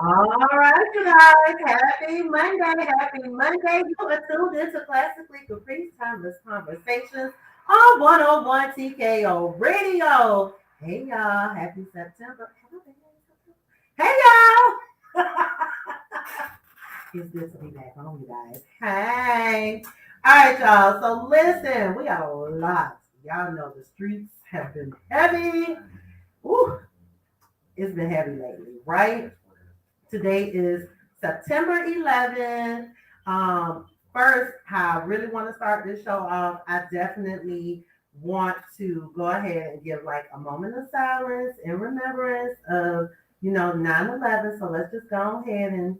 All right, you guys. Happy Monday. Happy Monday. You are tuned into Classically Caprice Timeless Conversations on 101 TKO Radio. Hey, y'all. Happy September. Hey, y'all. It's good to be back on, you guys. Hey. All right, y'all. So, listen, we got a lot. Y'all know the streets have been heavy. Ooh, it's been heavy lately, right? Today is September 11th. First, how I really want to start this show off, I definitely want to go ahead and give like a moment of silence in remembrance of, 9/11. So let's just go ahead and,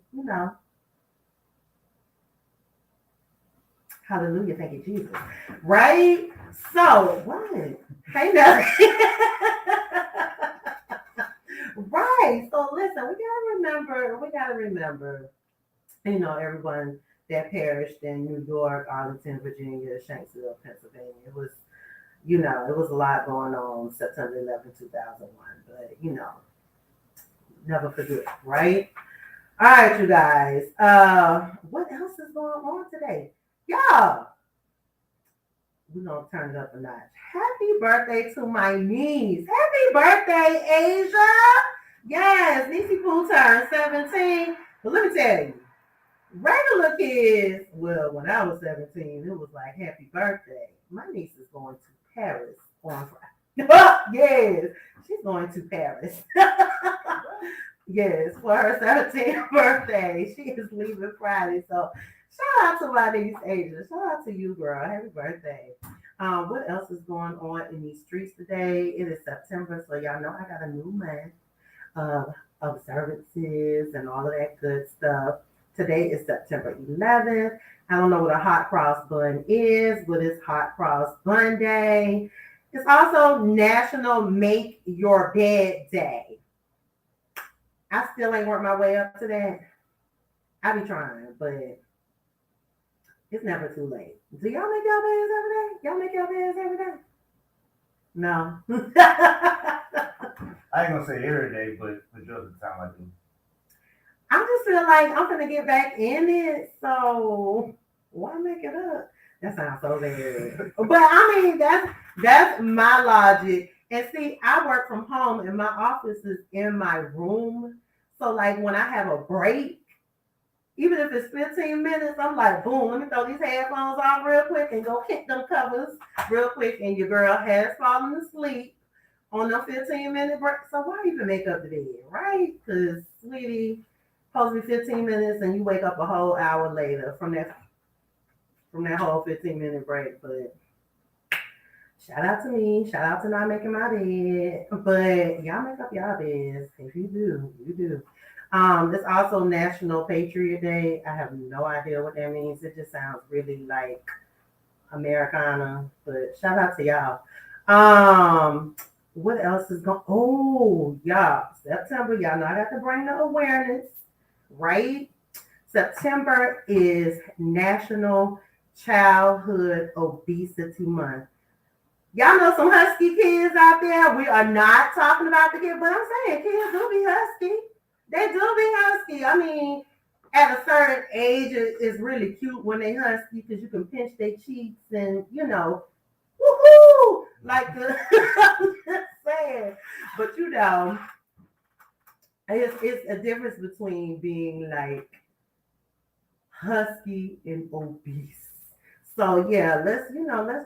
hallelujah, thank you, Jesus. Right? So, what? Hey, now. Right. So listen, we gotta remember, everyone that perished in New York, Arlington, Virginia, Shanksville, Pennsylvania. It was a lot going on September 11, 2001. But never forget, right? All right, you guys. What else is going on today? Y'all, we're gonna turn it up a notch. Happy birthday to my niece. Happy birthday, Asia. Yes, Niecy Pooh turned 17. But let me tell you, regular kids, well, when I was 17, it was like happy birthday. My niece is going to Paris on Friday. Yes, she's going to Paris. Yes, for her 17th birthday. She is leaving Friday. So shout out to my niece Asia. Shout out to you, girl. Happy birthday. What else is going on in these streets today? It is September, so y'all know I got a new month of observances and all of that good stuff. Today is September 11th. I don't know what a hot cross bun is, but it's Hot Cross Bun Day. It's also National Make Your Bed Day. I still ain't worked my way up to that. I be trying, but it's never too late. Do y'all make your beds every day? Y'all make your beds every day? No. I ain't gonna say every day, but majority of the time I do. I just feel like I'm gonna get back in it, so why make it up? That sounds so bad. But I mean, that's my logic. And see, I work from home, and my office is in my room. So like when I have a break, even if it's 15 minutes, I'm like, boom, let me throw these headphones on real quick and go kick them covers real quick. And your girl has fallen asleep on the 15-minute break. So why even make up the bed, right? Because, sweetie, supposed to be 15 minutes and you wake up a whole hour later from that whole 15-minute break. But shout out to me. Shout out to not making my bed. But y'all make up y'all beds. If you do, you do. It's also National Patriot Day. I have no idea what that means. It just sounds really like Americana. But shout out to y'all. What else is going? Oh, y'all, September. Y'all know I got to bring the awareness, right? September is National Childhood Obesity Month. Y'all know some husky kids out there. We are not talking about the kids, but I'm saying kids do be husky. They do be husky. I mean, at a certain age, it's really cute when they husky because you can pinch their cheeks and, woohoo, like the I'm just saying. But it's a difference between being like husky and obese. So yeah, let's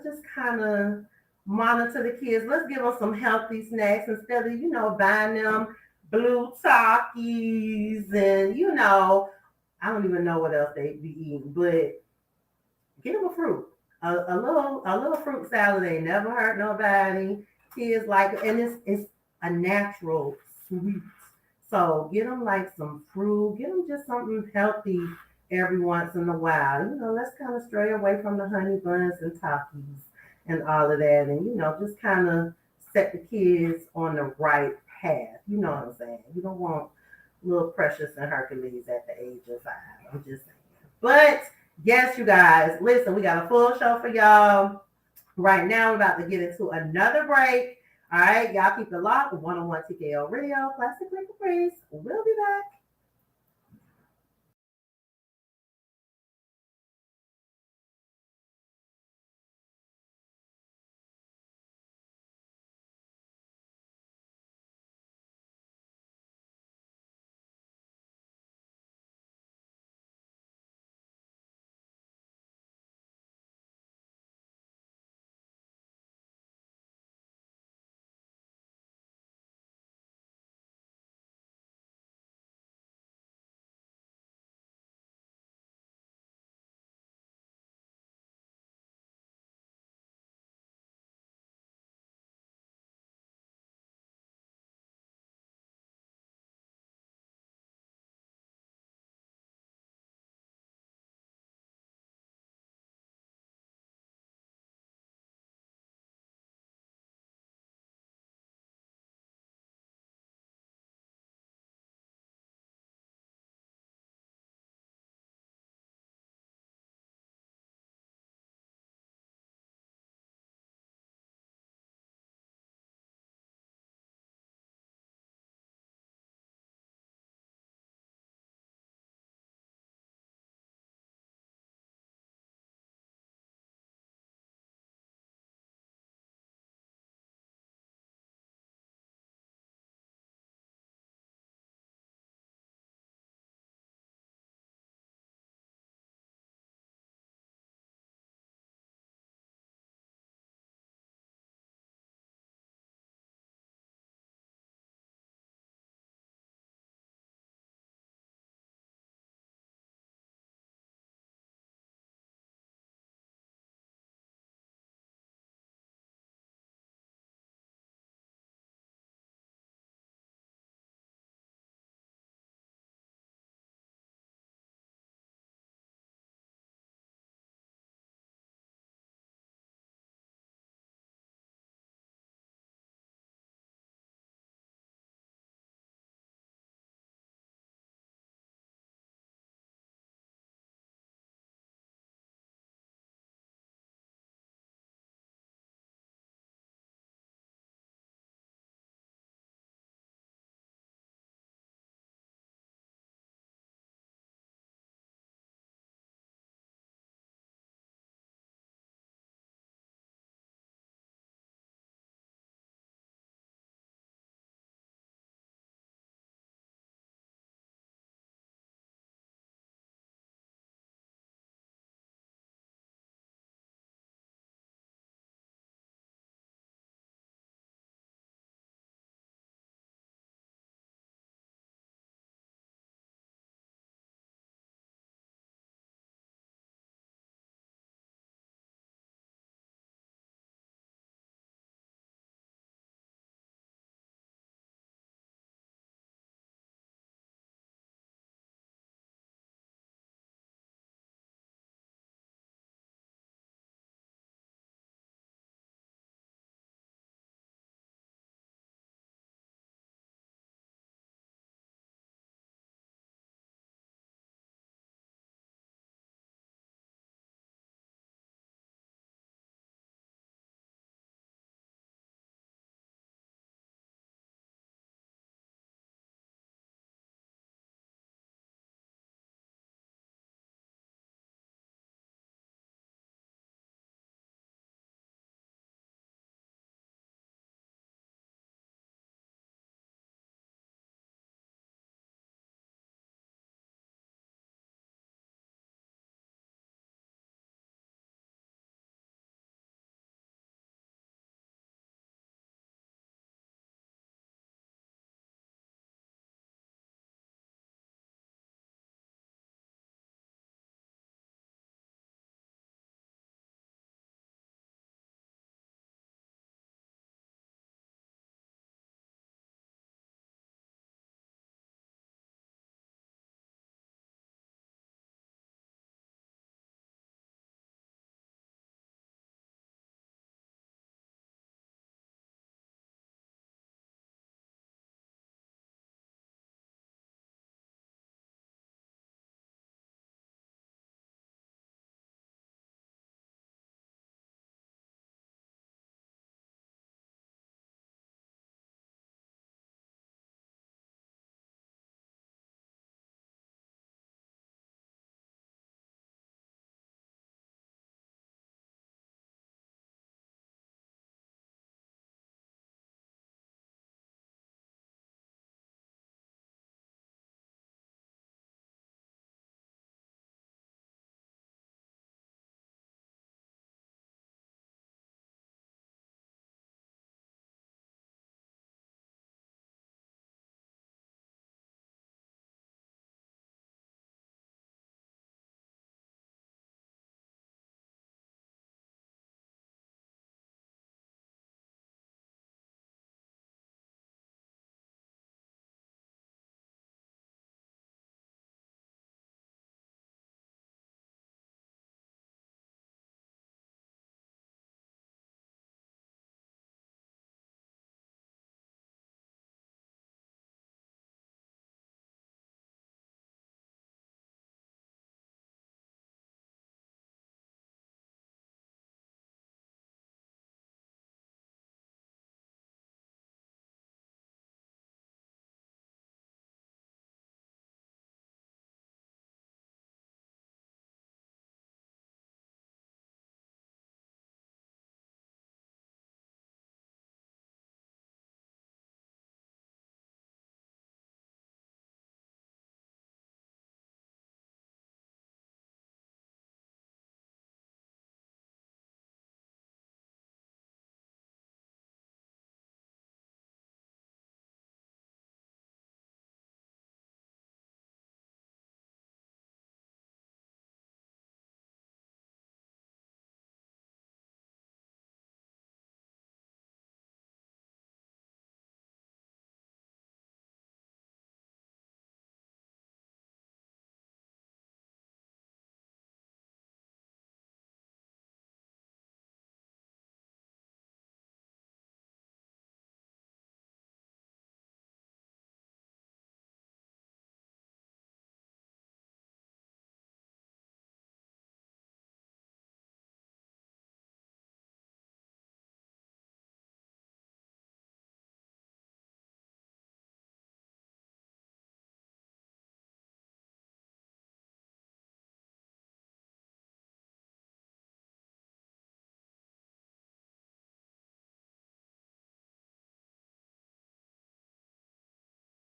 just kind of monitor the kids. Let's give them some healthy snacks instead of buying them blue Takis and I don't even know what else they be eating, but get them a fruit. A little fruit salad ain't never hurt nobody. Kids like it, and it's a natural sweet. So get them like some fruit. Get them just something healthy every once in a while. Let's kind of stray away from the honey buns and Takis and all of that, and just kind of set the kids on the right path. You know what I'm saying? You don't want little Precious and Hercules at the age of 5. I'm just saying. But yes, you guys, listen, we got a full show for y'all. Right now, we're about to get into another break. All right, y'all keep it locked with 101 TKO Radio, Classic Caprice. We'll be back.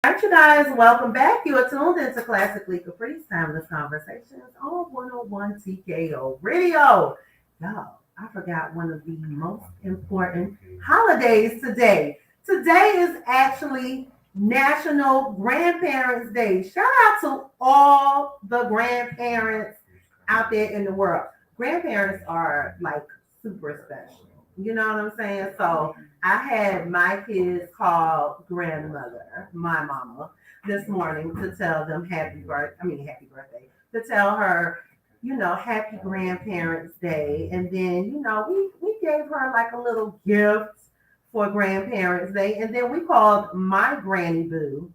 All right, you guys, welcome back. You are tuned into Classically Caprice Timeless Conversations on 101 TKO Radio. Y'all, I forgot one of the most important holidays today. Today is actually National Grandparents' Day. Shout out to all the grandparents out there in the world. Grandparents are like super special. You know what I'm saying? So I had my kids call grandmother, my mama, this morning to tell them happy birthday, to tell her, happy grandparents day. And then, we gave her like a little gift for grandparents day. And then we called my granny boo,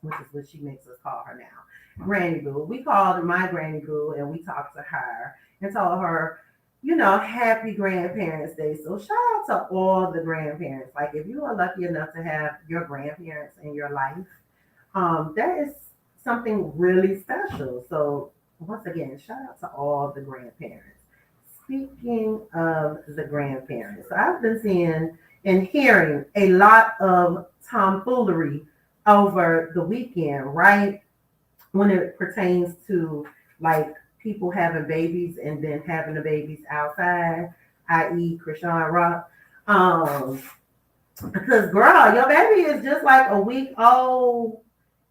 which is what she makes us call her now, Granny Boo. We called her my Granny Boo and we talked to her and told her, happy Grandparents Day. So shout out to all the grandparents. Like if you are lucky enough to have your grandparents in your life, that is something really special. So once again, shout out to all the grandparents. Speaking of the grandparents, so I've been seeing and hearing a lot of tomfoolery over the weekend, right? When it pertains to like people having babies and then having the babies outside, i.e. Krishan Rock. Because girl, your baby is just like a week old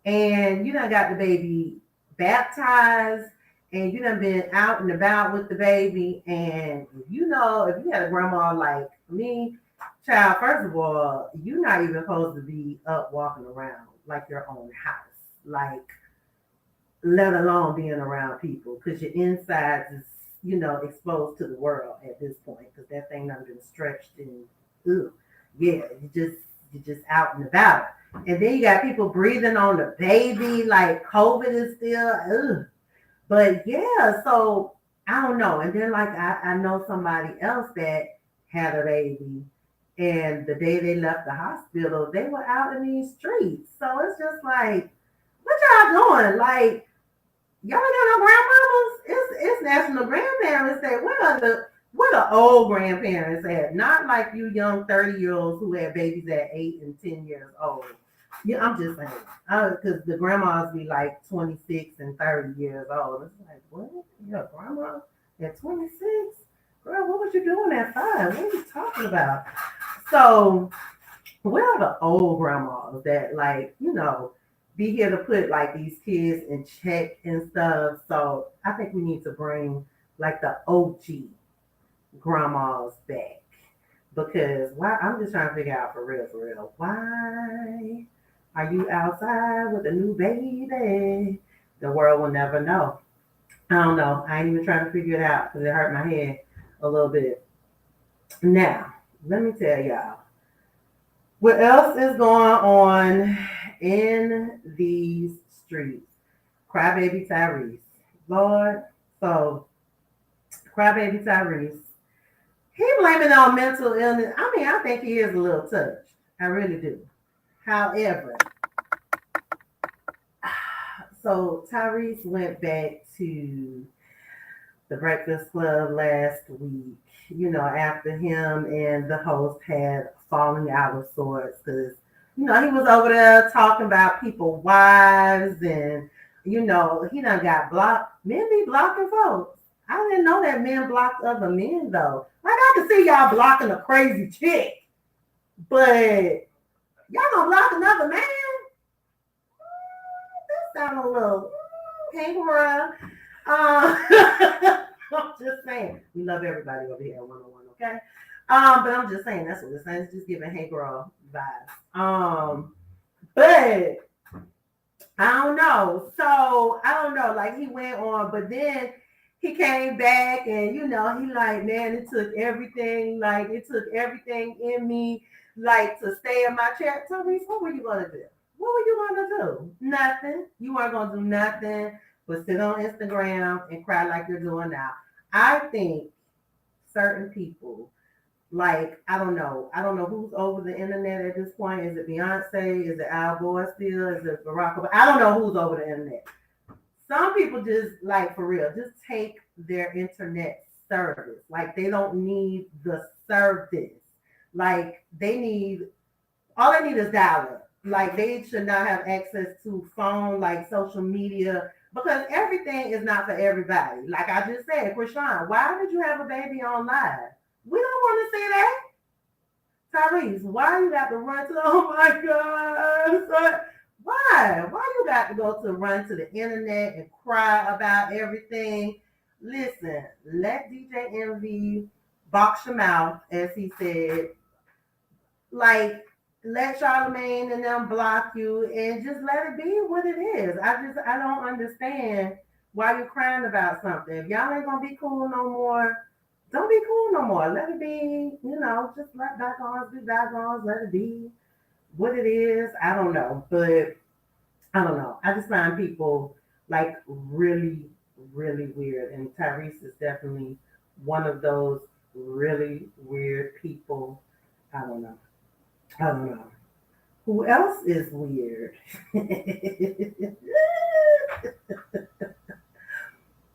and you done got the baby baptized and you done been out and about with the baby. And if you had a grandma like me, child, first of all, you're not even supposed to be up walking around like your own house. Like, let alone being around people because your insides is, exposed to the world at this point because that thing done been stretched and yeah, you just out and about. And then you got people breathing on the baby, like COVID is still, But yeah, so I don't know. And then like I know somebody else that had a baby and the day they left the hospital, they were out in these streets. So it's just like, what y'all doing? Like, y'all got no grandmamas? It's National Grandparents Day. Where the old grandparents at? Not like you young 30-year-olds who had babies at 8 and 10 years old. Yeah, I'm just saying. Because the grandmas be like 26 and 30 years old. It's like, what? Your grandma at 26? Girl, what was you doing at 5? What are you talking about? So, where are the old grandmas that like, be here to put like these kids in check and stuff? So I think we need to bring like the OG grandmas back because why? I'm just trying to figure out for real, why are you outside with a new baby? The world will never know. I don't know. I ain't even trying to figure it out because it hurt my head a little bit. Now, let me tell y'all what else is going on in these streets. Crybaby Tyrese. Lord. So, Crybaby Tyrese. He blaming it on mental illness. I mean, I think he is a little touched. I really do. However, so Tyrese went back to the Breakfast Club last week, after him and the host had falling out of sorts because, he was over there talking about people wives and, he done got blocked. Men be blocking folks. I didn't know that men blocked other men though. Like I can see y'all blocking a crazy chick, but y'all gonna block another man? That sounds a little kangaroo. I'm just saying, we love everybody over here at 101, okay? But I'm just saying that's what it's saying. It's just giving hey girl vibes. But I don't know. So I don't know. Like he went on, but then he came back and he like, man, it took everything in me, like to stay in my chair. Tyrese, what were you gonna do? What were you gonna do? Nothing. You weren't gonna do nothing but sit on Instagram and cry like you're doing now. I think certain people, like, I don't know who's over the internet at this point. Is it Beyonce? Is it Al Gore still? Is it Barack Obama? I don't know who's over the internet. Some people just, like, for real, just take their internet service. Like, they don't need the service. Like, all they need is dial-up. Like they should not have access to phone, like social media, because everything is not for everybody. Like I just said, Krishan, why did you have a baby on live? We don't want to see that. Tyrese, why you got to run to the, oh my God. Why? Why you got to go to run to the internet and cry about everything? Listen, let DJ Envy box your mouth, as he said, like let Charlemagne and them block you and just let it be what it is. I don't understand why you're crying about something. If y'all ain't gonna be cool no more, don't be cool no more. Let it be, just let bygones be bygones, let it be what it is. I don't know. But I don't know. I just find people like really, really weird. And Tyrese is definitely one of those really weird people. I don't know. I don't know. Who else is weird?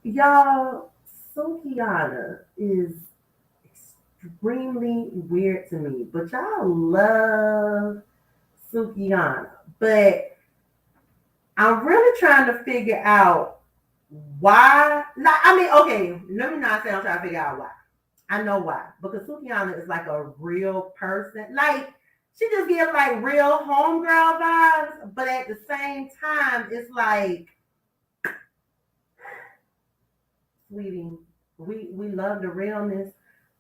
Y'all, Sukiana is extremely weird to me, but y'all love Sukiana. But I'm really trying to figure out why. Like, I mean, okay, let me not say I'm trying to figure out why. I know why. Because Sukiana is like a real person. Like, she just gives like real homegirl vibes, but at the same time, it's like, sweetie, we love the realness.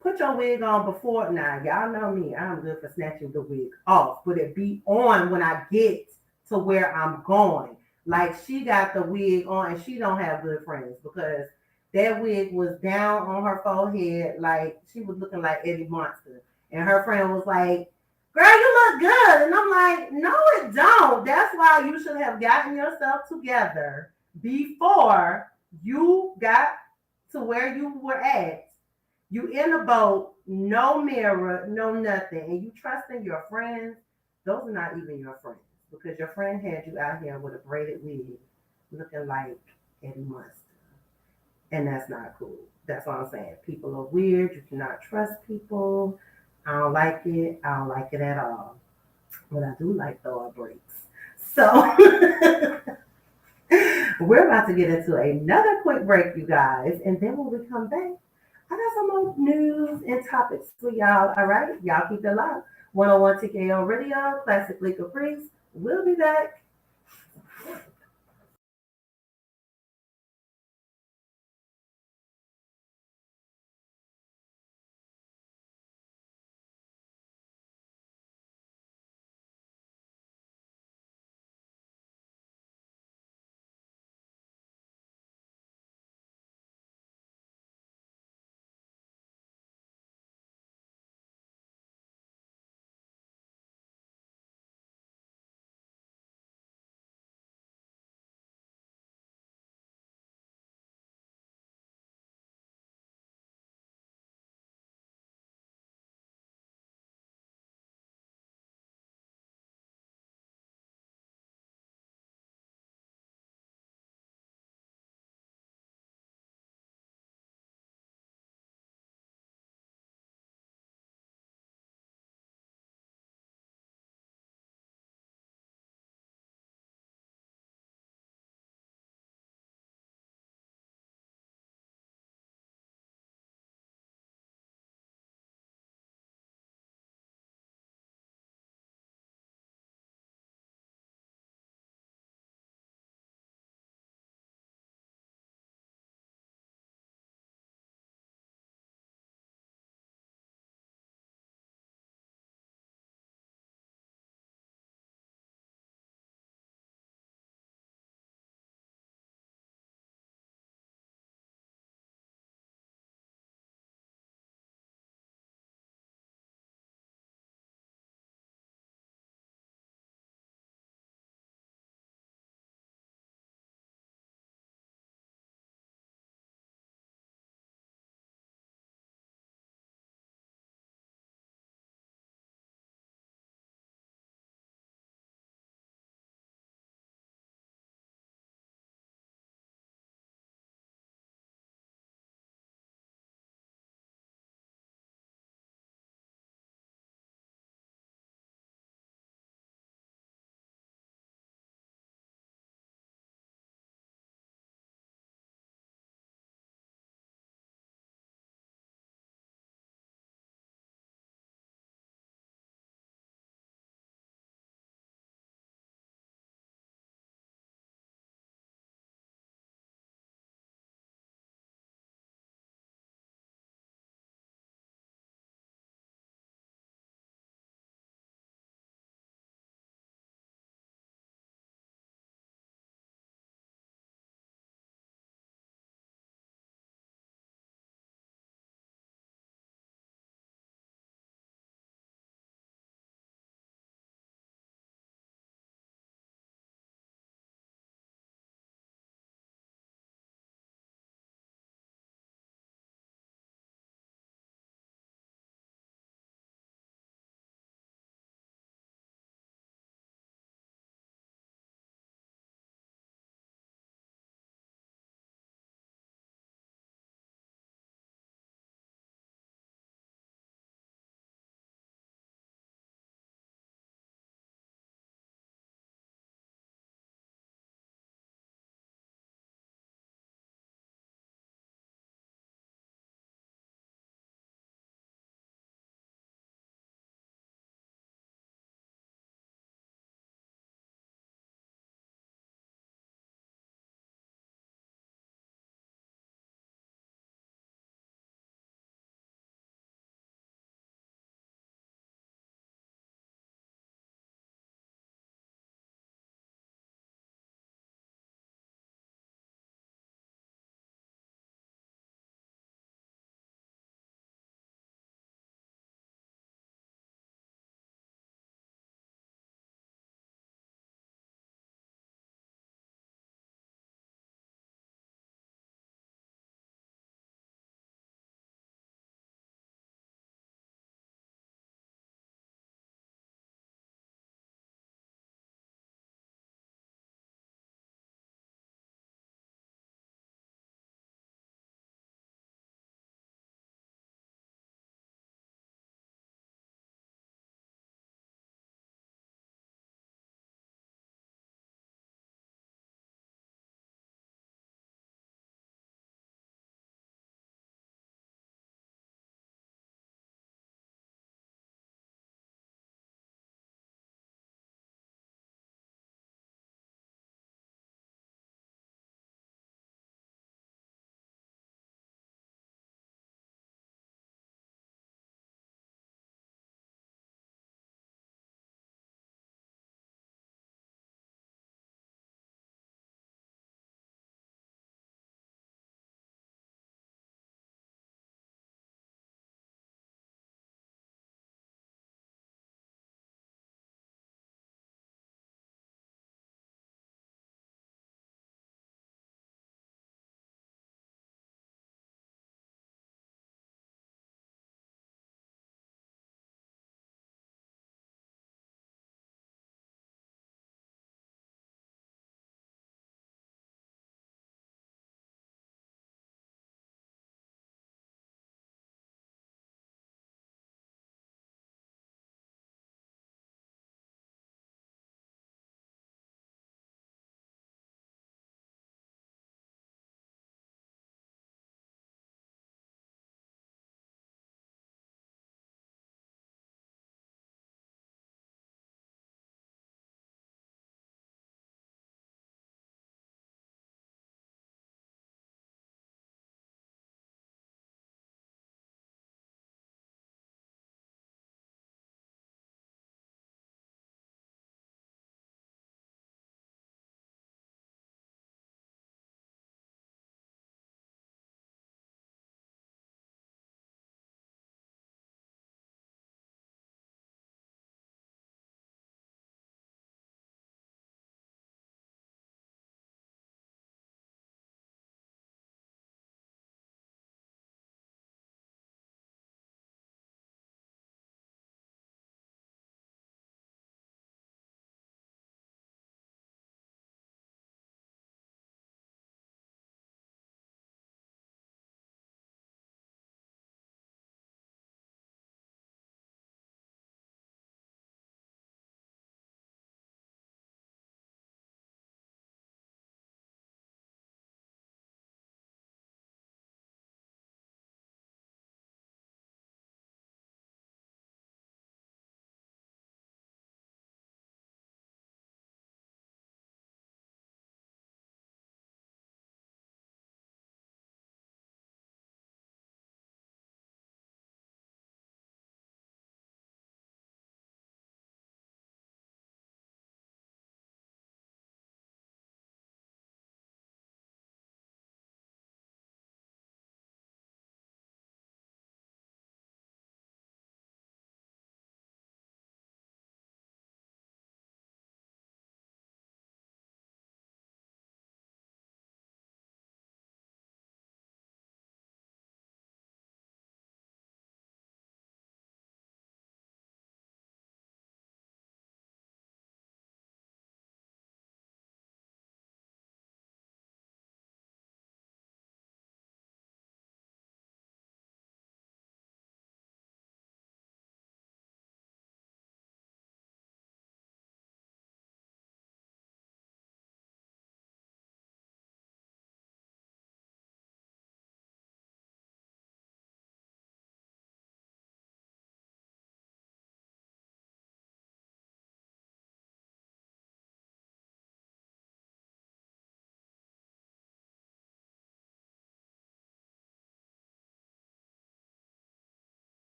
Put your wig on before now. Y'all know me. I'm good for snatching the wig off. But it be on when I get to where I'm going. Like she got the wig on and she don't have good friends because that wig was down on her forehead like she was looking like Eddie Monster. And her friend was like, girl, you look good. And I'm like, no, it don't. That's why you should have gotten yourself together before you got to where you were at. You in a boat, no mirror, no nothing, and you trusting your friends. Those are not even your friends because your friend had you out here with a braided wig, looking like Eddie Mustard, and that's not cool. That's what I'm saying. People are weird. You cannot trust people. I don't like it. I don't like it at all. But I do like Thor breaks. So we're about to get into another quick break, you guys, and then when we come back, I got some more news and topics for y'all. All right, y'all keep it locked. 101 TKO Radio, Classically Caprice. We'll be back.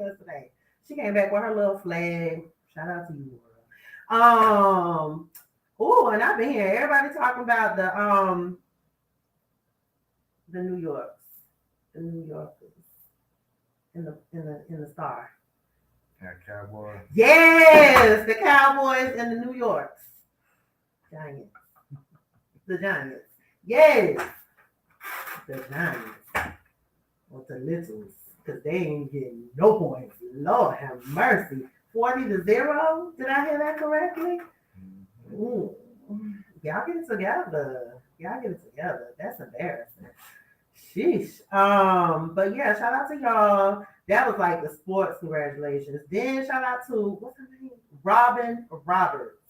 yesterday. She came back with her little flag. Shout out to you, world. Oh, and I've been here. Everybody talking about the New Yorks, the New Yorkers in the Star. Yeah, Cowboy. Yes, the Cowboys and the New Yorks Giants. The Giants. Yes, the Giants. Or the Littles, because they ain't getting no points. Lord have mercy. 40-0. Did I hear that correctly? Ooh. Y'all get it together. Y'all get it together. That's embarrassing. Sheesh. But yeah, shout out to y'all. That was like the sports congratulations. Then shout out to what's her name? Robin Roberts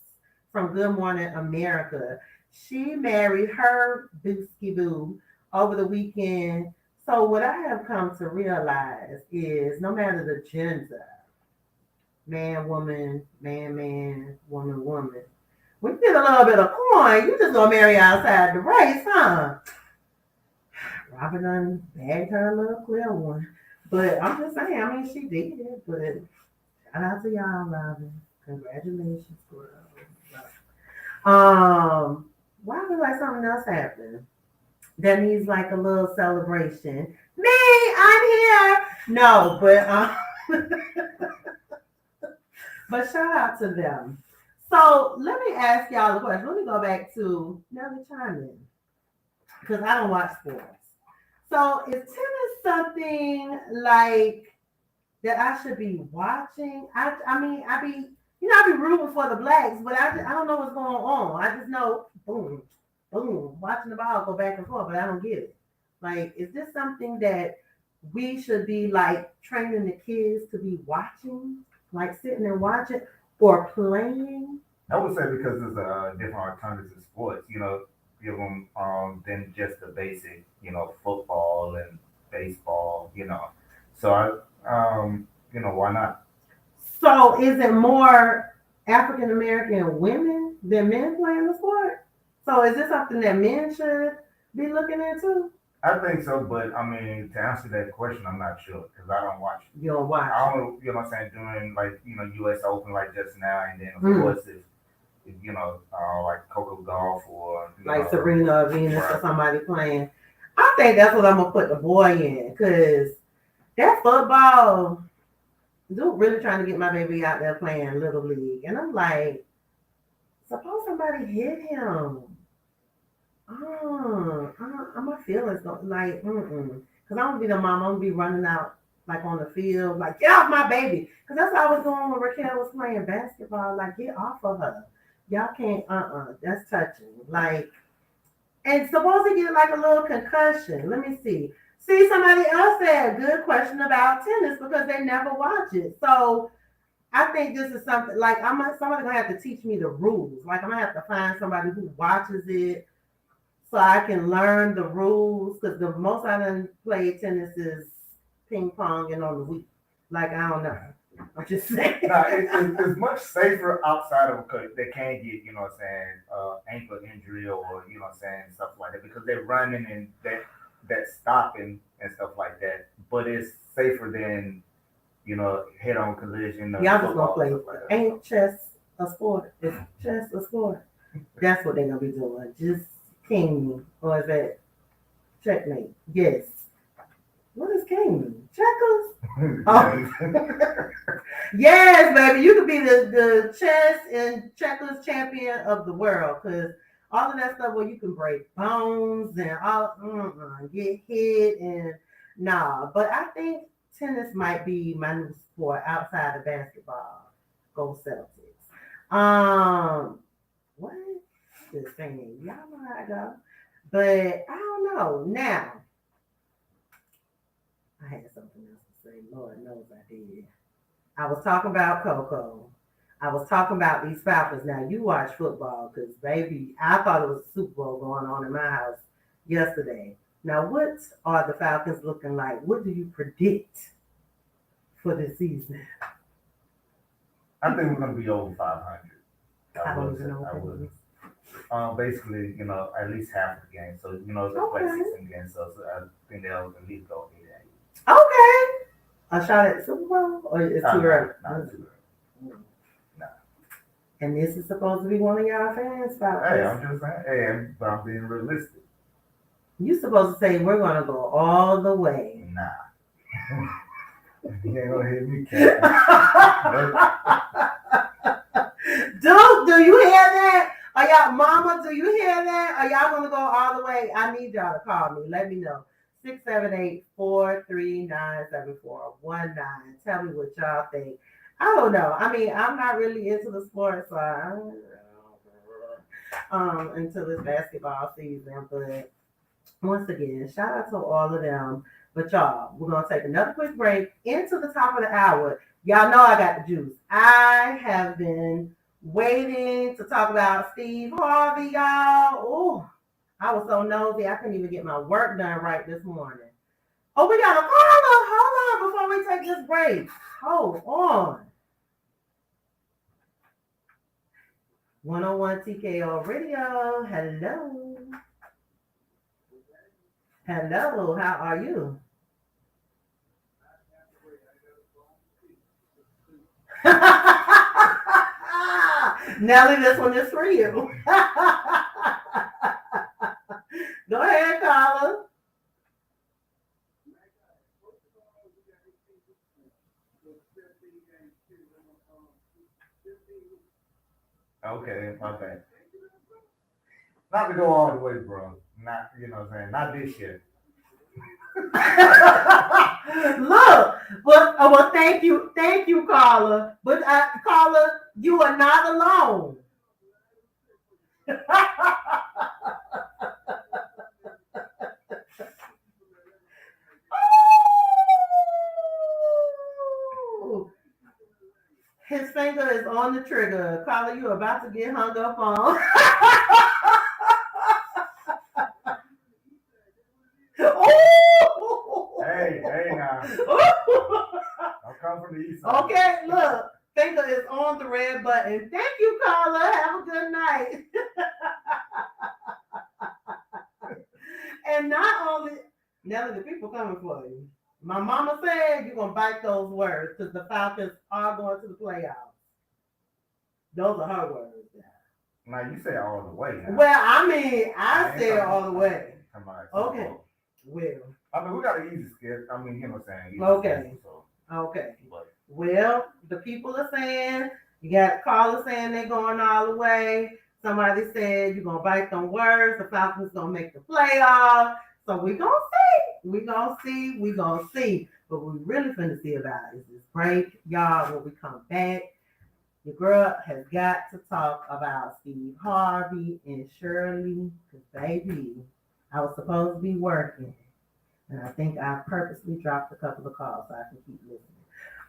from Good Morning America. She married her Booski Boo over the weekend. So what I have come to realize is no matter the gender, man, woman, man, woman. When you get a little bit of coin, you just gonna marry outside the race, huh? Robin done bagged her a little clear one. But I'm just saying, I mean, she did it. But shout out to y'all, Robin. Congratulations, girl. Why feel like something else happened? That needs like a little celebration. Me, I'm here. No, but shout out to them. So let me ask y'all a question. Let me go back to Nelly chime in because I don't watch sports. So is tennis something like that I should be watching? I mean I be rooting for the blacks, but I don't know what's going on. I just know boom, boom, watching the ball go back and forth, but I don't get it. Like, is this something that we should be like training the kids to be watching, like sitting and watching or playing? I would say because there's a different alternative sports, give them than just the basic, football and baseball, So why not? So is it more African American women than men playing the sport? So is this something that men should be looking into? I think so, but I mean, to answer that question, I'm not sure because I don't watch it. You don't watch. I don't, what I'm saying, doing like, U.S. Open like just now, and then of course if like Coco Golf or like Serena or Venus or somebody playing. I think that's what I'm gonna put the boy in because that football, dude, really trying to get my baby out there playing little league, and I'm like, suppose somebody hit him. My feelings don't like, because I'm gonna be the mom. I'm gonna be running out like on the field, like get off my baby, because that's what I was doing when Raquel was playing basketball. Like get off of her. Y'all can't. That's touching. Like, and suppose he get like a little concussion. Let me see. See, somebody else said a good question about tennis because they never watch it. So I think this is something like somebody gonna have to teach me the rules. Like I'm gonna have to find somebody who watches it so I can learn the rules. Because the most I done played tennis is ping pong and on the Wii. Like I don't know. I'm just saying. No, it's much safer outside of because they can get, ankle injury or, stuff like that because they're running and that stopping and stuff like that. But it's safer than, head-on collision. Y'all just gonna play. Ain't chess a sport? Is chess a sport? That's what they're gonna be doing. Just king me. Or is that checkmate? Yes. What does king mean? Checkers? Oh. Yes, baby. You could be the chess and checkers champion of the world because all of that stuff where you can break bones and all get hit and nah. But I think tennis might be my new sport outside of basketball. Go Celtics. What? Just saying, y'all know how I go. But I don't know. Now, I had something else to say. Lord knows I did. I was talking about Coco. I was talking about these Falcons. Now, you watch football because, baby, I thought it was a Super Bowl going on in my house yesterday. Now, what are the Falcons looking like? What do you predict for this season? I think we're going to be over 500. I don't even know what that is. Basically, at least half of the game. So, they play 16 games, so I think they'll at least go 8. Okay. A shot at the Super Bowl, or it's Nah, too early? not too Nah. And this is supposed to be one of y'all fans' spot. Hey, I'm just saying. Hey, but I'm being realistic. You supposed to say we're gonna go all the way. Nah. You ain't gonna hear me, Captain. Dude, do you hear that? Are y'all, mama, do you hear that? Are y'all gonna go all the way? I need y'all to call me. Let me know. 678-439-7419. Tell me what y'all think. I don't know. I mean, I'm not really into the sports, so I don't until this basketball season. But once again, shout out to all of them. But y'all, we're gonna take another quick break into the top of the hour. Y'all know I got the juice. I have been waiting to talk about Steve Harvey, y'all. Oh, I was so nosy, I couldn't even get my work done right this morning. Oh, we got a caller. Hold on before we take this break. Hold on. 101 TKO Radio. Hello. Hello, how are you? Nelly, this one is for you. Go ahead, caller. Okay, my bad. Not to go all the way, bro. Not, you know what I'm saying? Not this year. Look, well, thank you, caller. But caller, you are not alone. Ooh, his finger is on the trigger. Caller, you about to get hung up on. Hey, now. I'll come from the east side. Okay, look, finger is on the red button. Thank you, caller. Have a good night. And not only, Nelly, the people coming for you. My mama said you're gonna bite those words because the Falcons are going to the playoffs. Those are her words. Now you say all the way. Now. Well, I mean, I ain't said talking all the way. about Okay. Well, I mean, we got an easy sketch. I mean, you know what I'm saying? Easy Okay. sketch, so, okay. but Well, the people are saying, you got callers saying they're going all the way. Somebody said you're going to bite them words. The Falcons going to make the playoffs. So we're going to see. We're going to see. We're going to see. But what we really finna see about is this break. Y'all, when we come back, your girl has got to talk about Steve Harvey and Shirley. Because, baby, I was supposed to be working. And I think I purposely dropped a couple of calls so I can keep listening.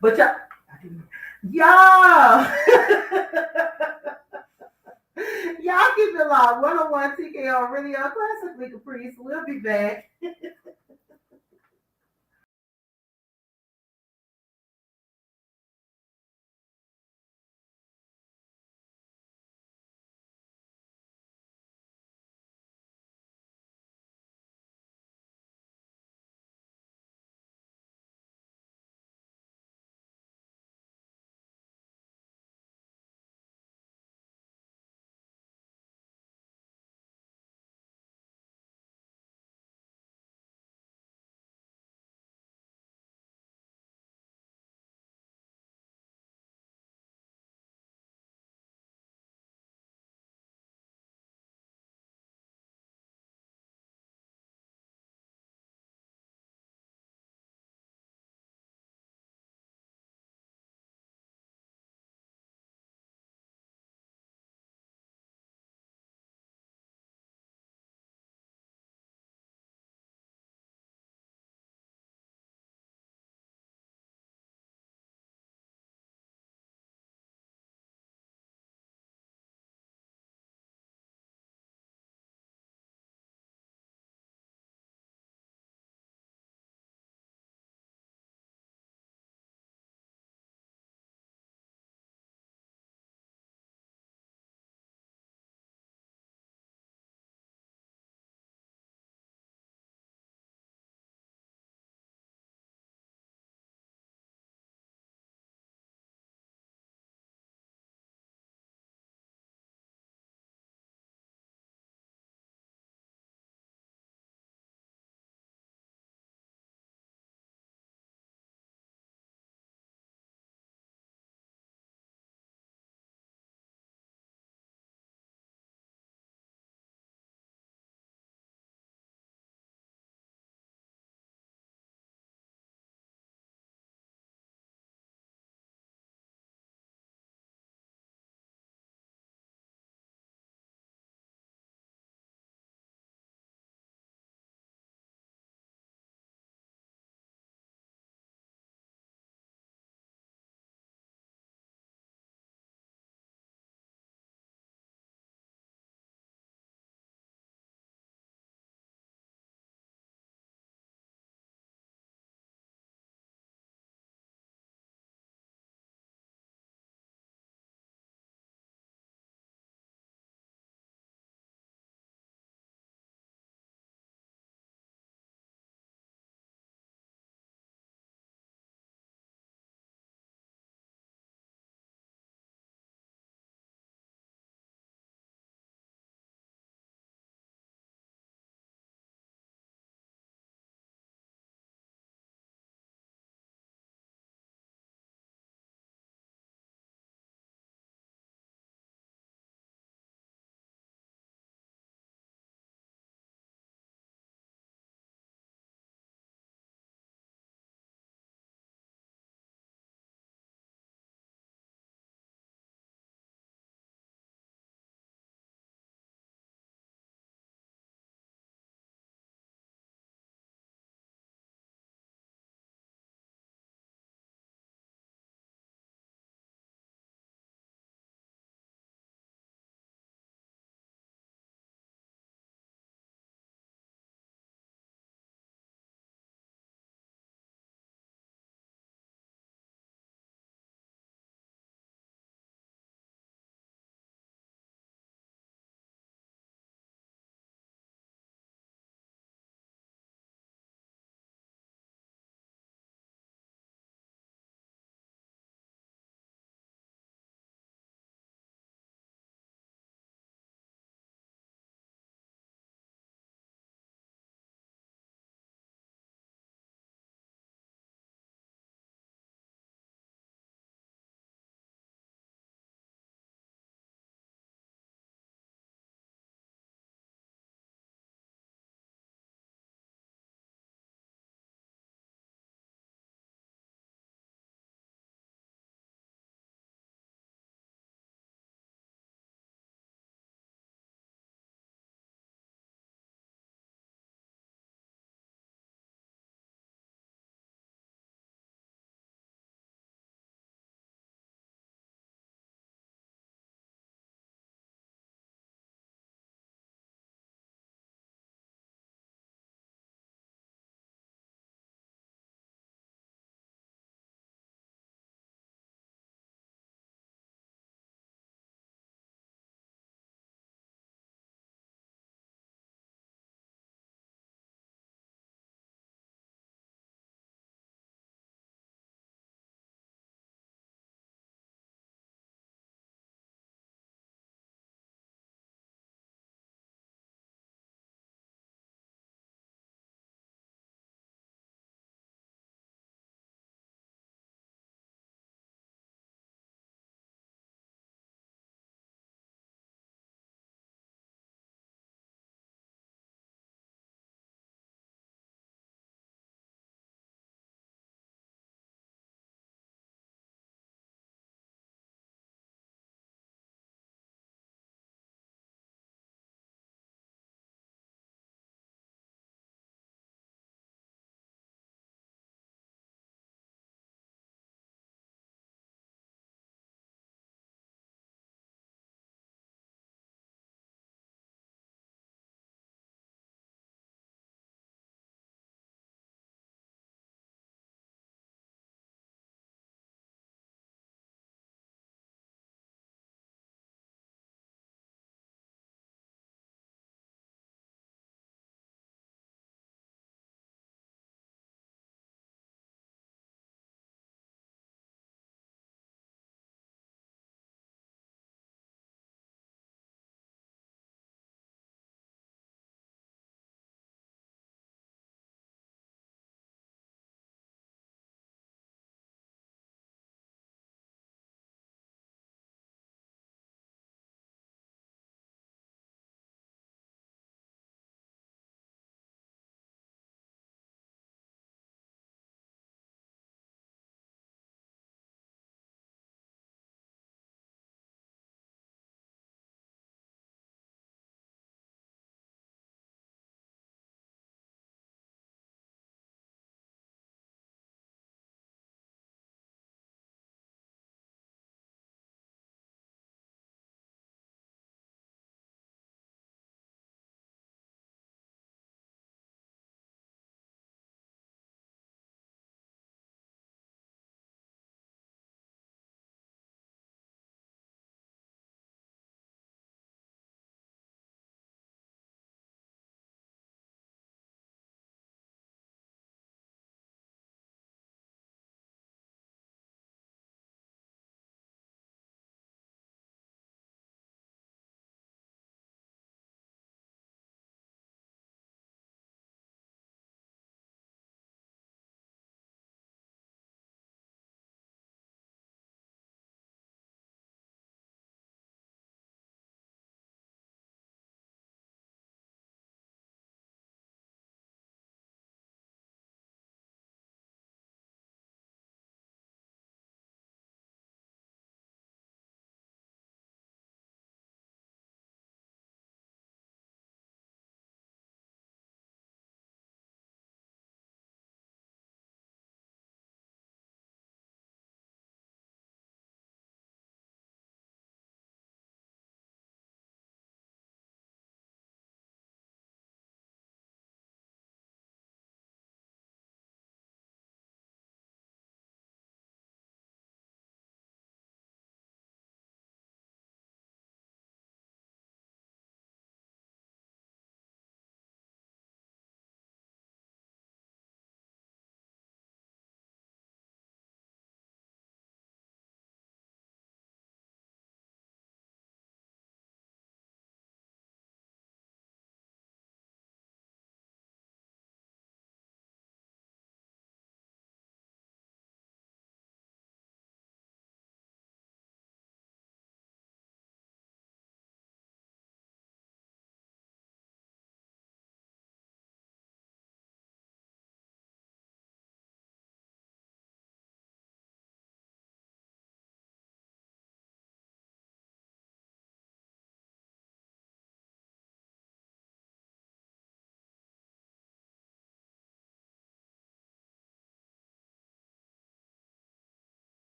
But y'all, y'all keep it locked. 101 TKO Radio Classic with Caprice. We'll be back.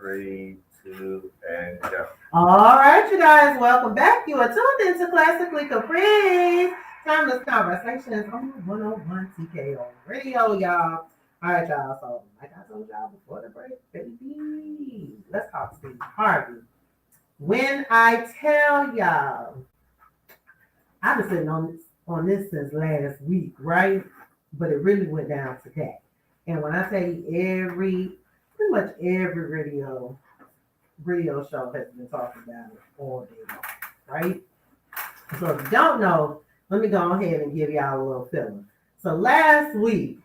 3, 2, and go. All right, you guys, welcome back. You are tuned into Classically Caprice. Timeless Conversations on 101 TKO Radio, y'all. All right, y'all. So, like I told y'all before the break, baby, let's talk Steve Harvey. When I tell y'all, I've been sitting on this since last week, right? But it really went down today. And when I tell you pretty much every radio show has been talking about it all day long, right? So if you don't know, let me go ahead and give y'all a little filler. So last week,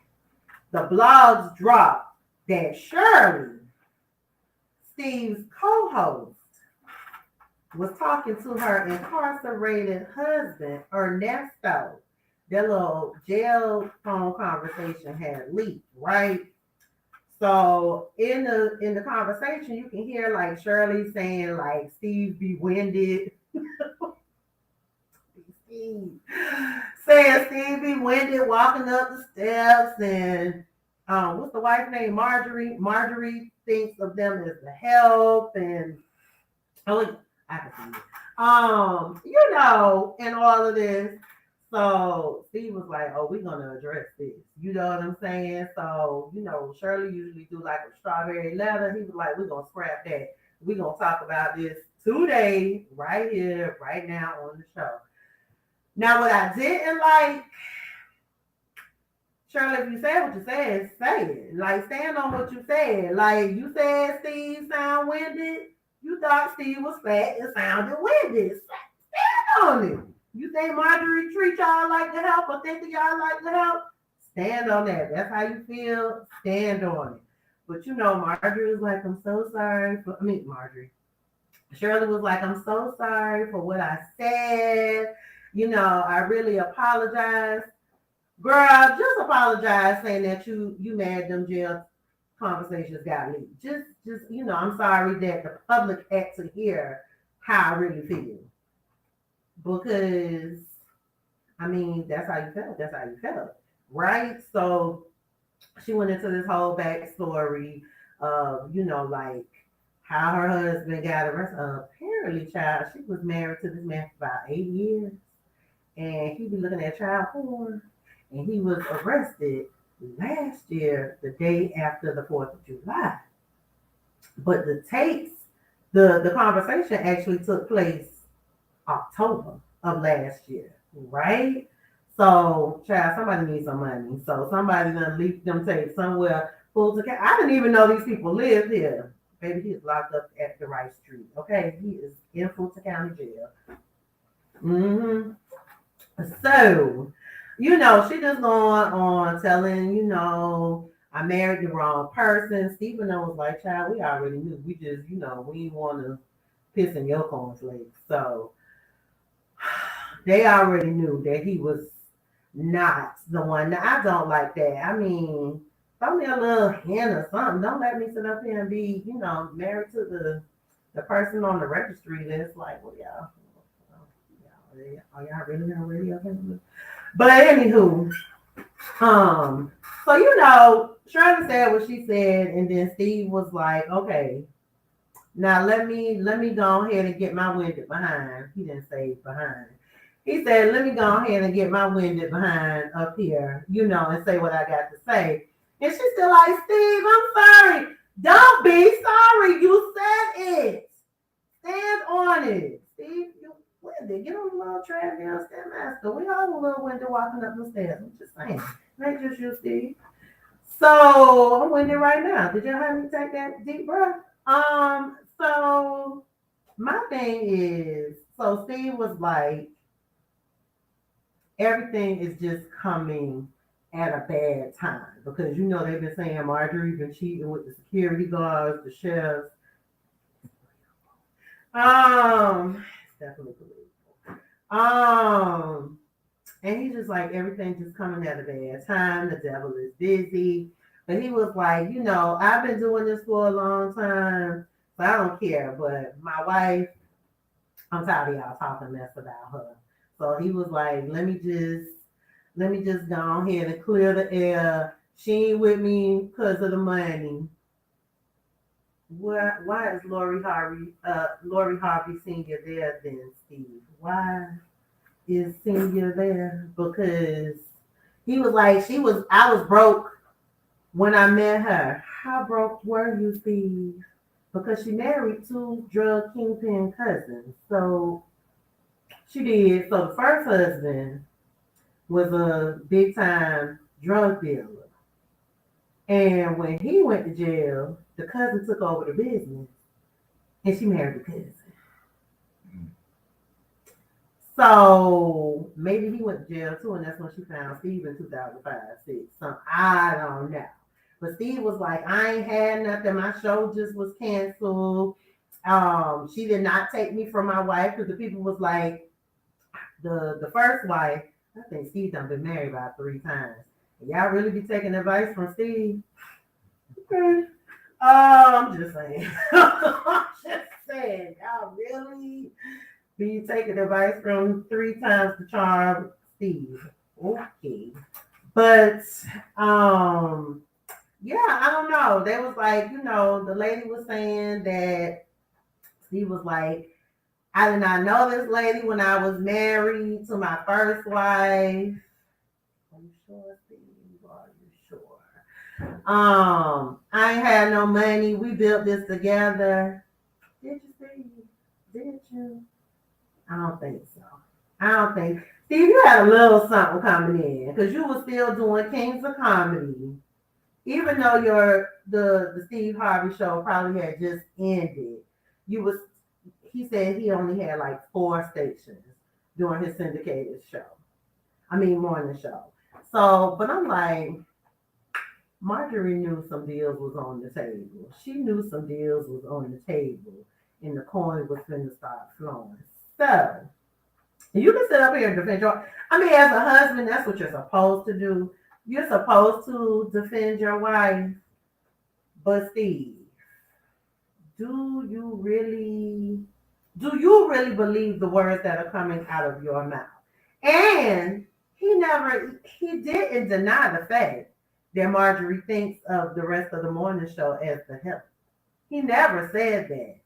the blogs dropped that Shirley, Steve's co-host, was talking to her incarcerated husband, Ernesto. Their little jail phone conversation had leaked, right? So in the conversation, you can hear like Shirley saying like Steve be winded. Steve saying Steve be winded walking up the steps, and what's the wife's name? Marjorie. Marjorie thinks of them as the help, and oh, I can see it. And all of this. So Steve was like, "Oh, we're gonna address this." You know what I'm saying? So Shirley usually do like a strawberry letter. He was like, "We're gonna scrap that. We're gonna talk about this today, right here, right now on the show." Now, what I didn't like, Shirley, if you said what you said, say it. Like, stand on what you said. Like, you said Steve sound winded. You thought Steve was fat and sounded winded. Stand on it. You think Marjorie treat y'all like the help or think y'all like the help? Stand on that. That's how you feel. Stand on it. But Marjorie was like, "I'm so sorry for," Marjorie. Shirley was like, "I'm so sorry for what I said. I really apologize." Girl, just apologize saying that you mad them jail conversations got leaked. Just I'm sorry that the public had to hear how I really feel. Because that's how you felt. That's how you felt. Right? So she went into this whole backstory of, like how her husband got arrested. Apparently, child, she was married to this man for about 8 years. And he be looking at child porn. And he was arrested last year, the day after the 4th of July. But the tapes, the conversation actually took place October of last year, right? So, child, somebody needs some money. So somebody done leaked them tapes somewhere. I didn't even know these people lived here. Baby, he is locked up at the right street. Okay, he is in Fulton County Jail. So, she just going on telling, I married the wrong person. Stephen was like, "Child, we already knew. We just, we didn't want to piss in your cornflakes." So they already knew that he was not the one. Now, I don't like that. Throw me a little hint or something. Don't let me sit up here and be, married to the person on the registry that's like, "Well, y'all, are y'all really on radio?" But anywho, so Shirley said what she said, and then Steve was like, "Okay, now let me go ahead and get my winded behind." He didn't say behind. He said, "Let me go ahead and get my winded behind up here, and say what I got to say." And she's still like, "Steve, I'm sorry." Don't be sorry. You said it. Stand on it. Steve, you winded. Get on the little treadmill, Stairmaster. We all a little winded walking up the stairs. I'm just saying. Not just you, Steve. So I'm winded right now. Did y'all have me take that deep breath? So my thing is, so Steve was like, everything is just coming at a bad time because they've been saying Marjorie been cheating with the security guards, the sheriffs. It's definitely believable. And he's just like, everything just coming at a bad time. The devil is busy. But he was like, I've been doing this for a long time, so I don't care. But my wife, I'm tired of y'all talking mess about her. So he was like, let me just go ahead and clear the air. She ain't with me because of the money. Why is Lori Harvey Senior there then, Steve? Why is Senior there? Because he was like, I was broke when I met her. How broke were you, Steve? Because she married two drug kingpin cousins. So she did. So the first husband was a big time drug dealer. And when he went to jail, the cousin took over the business and she married the cousin. So maybe he went to jail too, and that's when she found Steve in 2005, 6. So I don't know. But Steve was like, I ain't had nothing. My show just was canceled. She did not take me from my wife because the people was like, the first wife, I think Steve done been married about 3 times. Y'all really be taking advice from Steve? Okay. I'm just saying. I'm just saying. Y'all really be taking advice from 3 times the charm Steve. Okay. But yeah, I don't know. They was like, the lady was saying that Steve was like, I did not know this lady when I was married to my first wife. Are you sure, Steve? Are you sure? I ain't had no money. We built this together. Did you, Steve? Did you? I don't think so. I don't think. Steve, you had a little something coming in because you were still doing Kings of Comedy, even though the Steve Harvey show probably had just ended. You was He said he only had like 4 stations during his syndicated show. I mean morning show. So, but I'm like, Marjorie knew some deals was on the table. She knew some deals was on the table, and the coin was going to start flowing. So you can sit up here and defend your. I mean, as a husband, that's what you're supposed to do. You're supposed to defend your wife. But Steve, do you really, do you really believe the words that are coming out of your mouth? And he didn't deny the fact that Marjorie thinks of the rest of the morning show as the help. He never said that.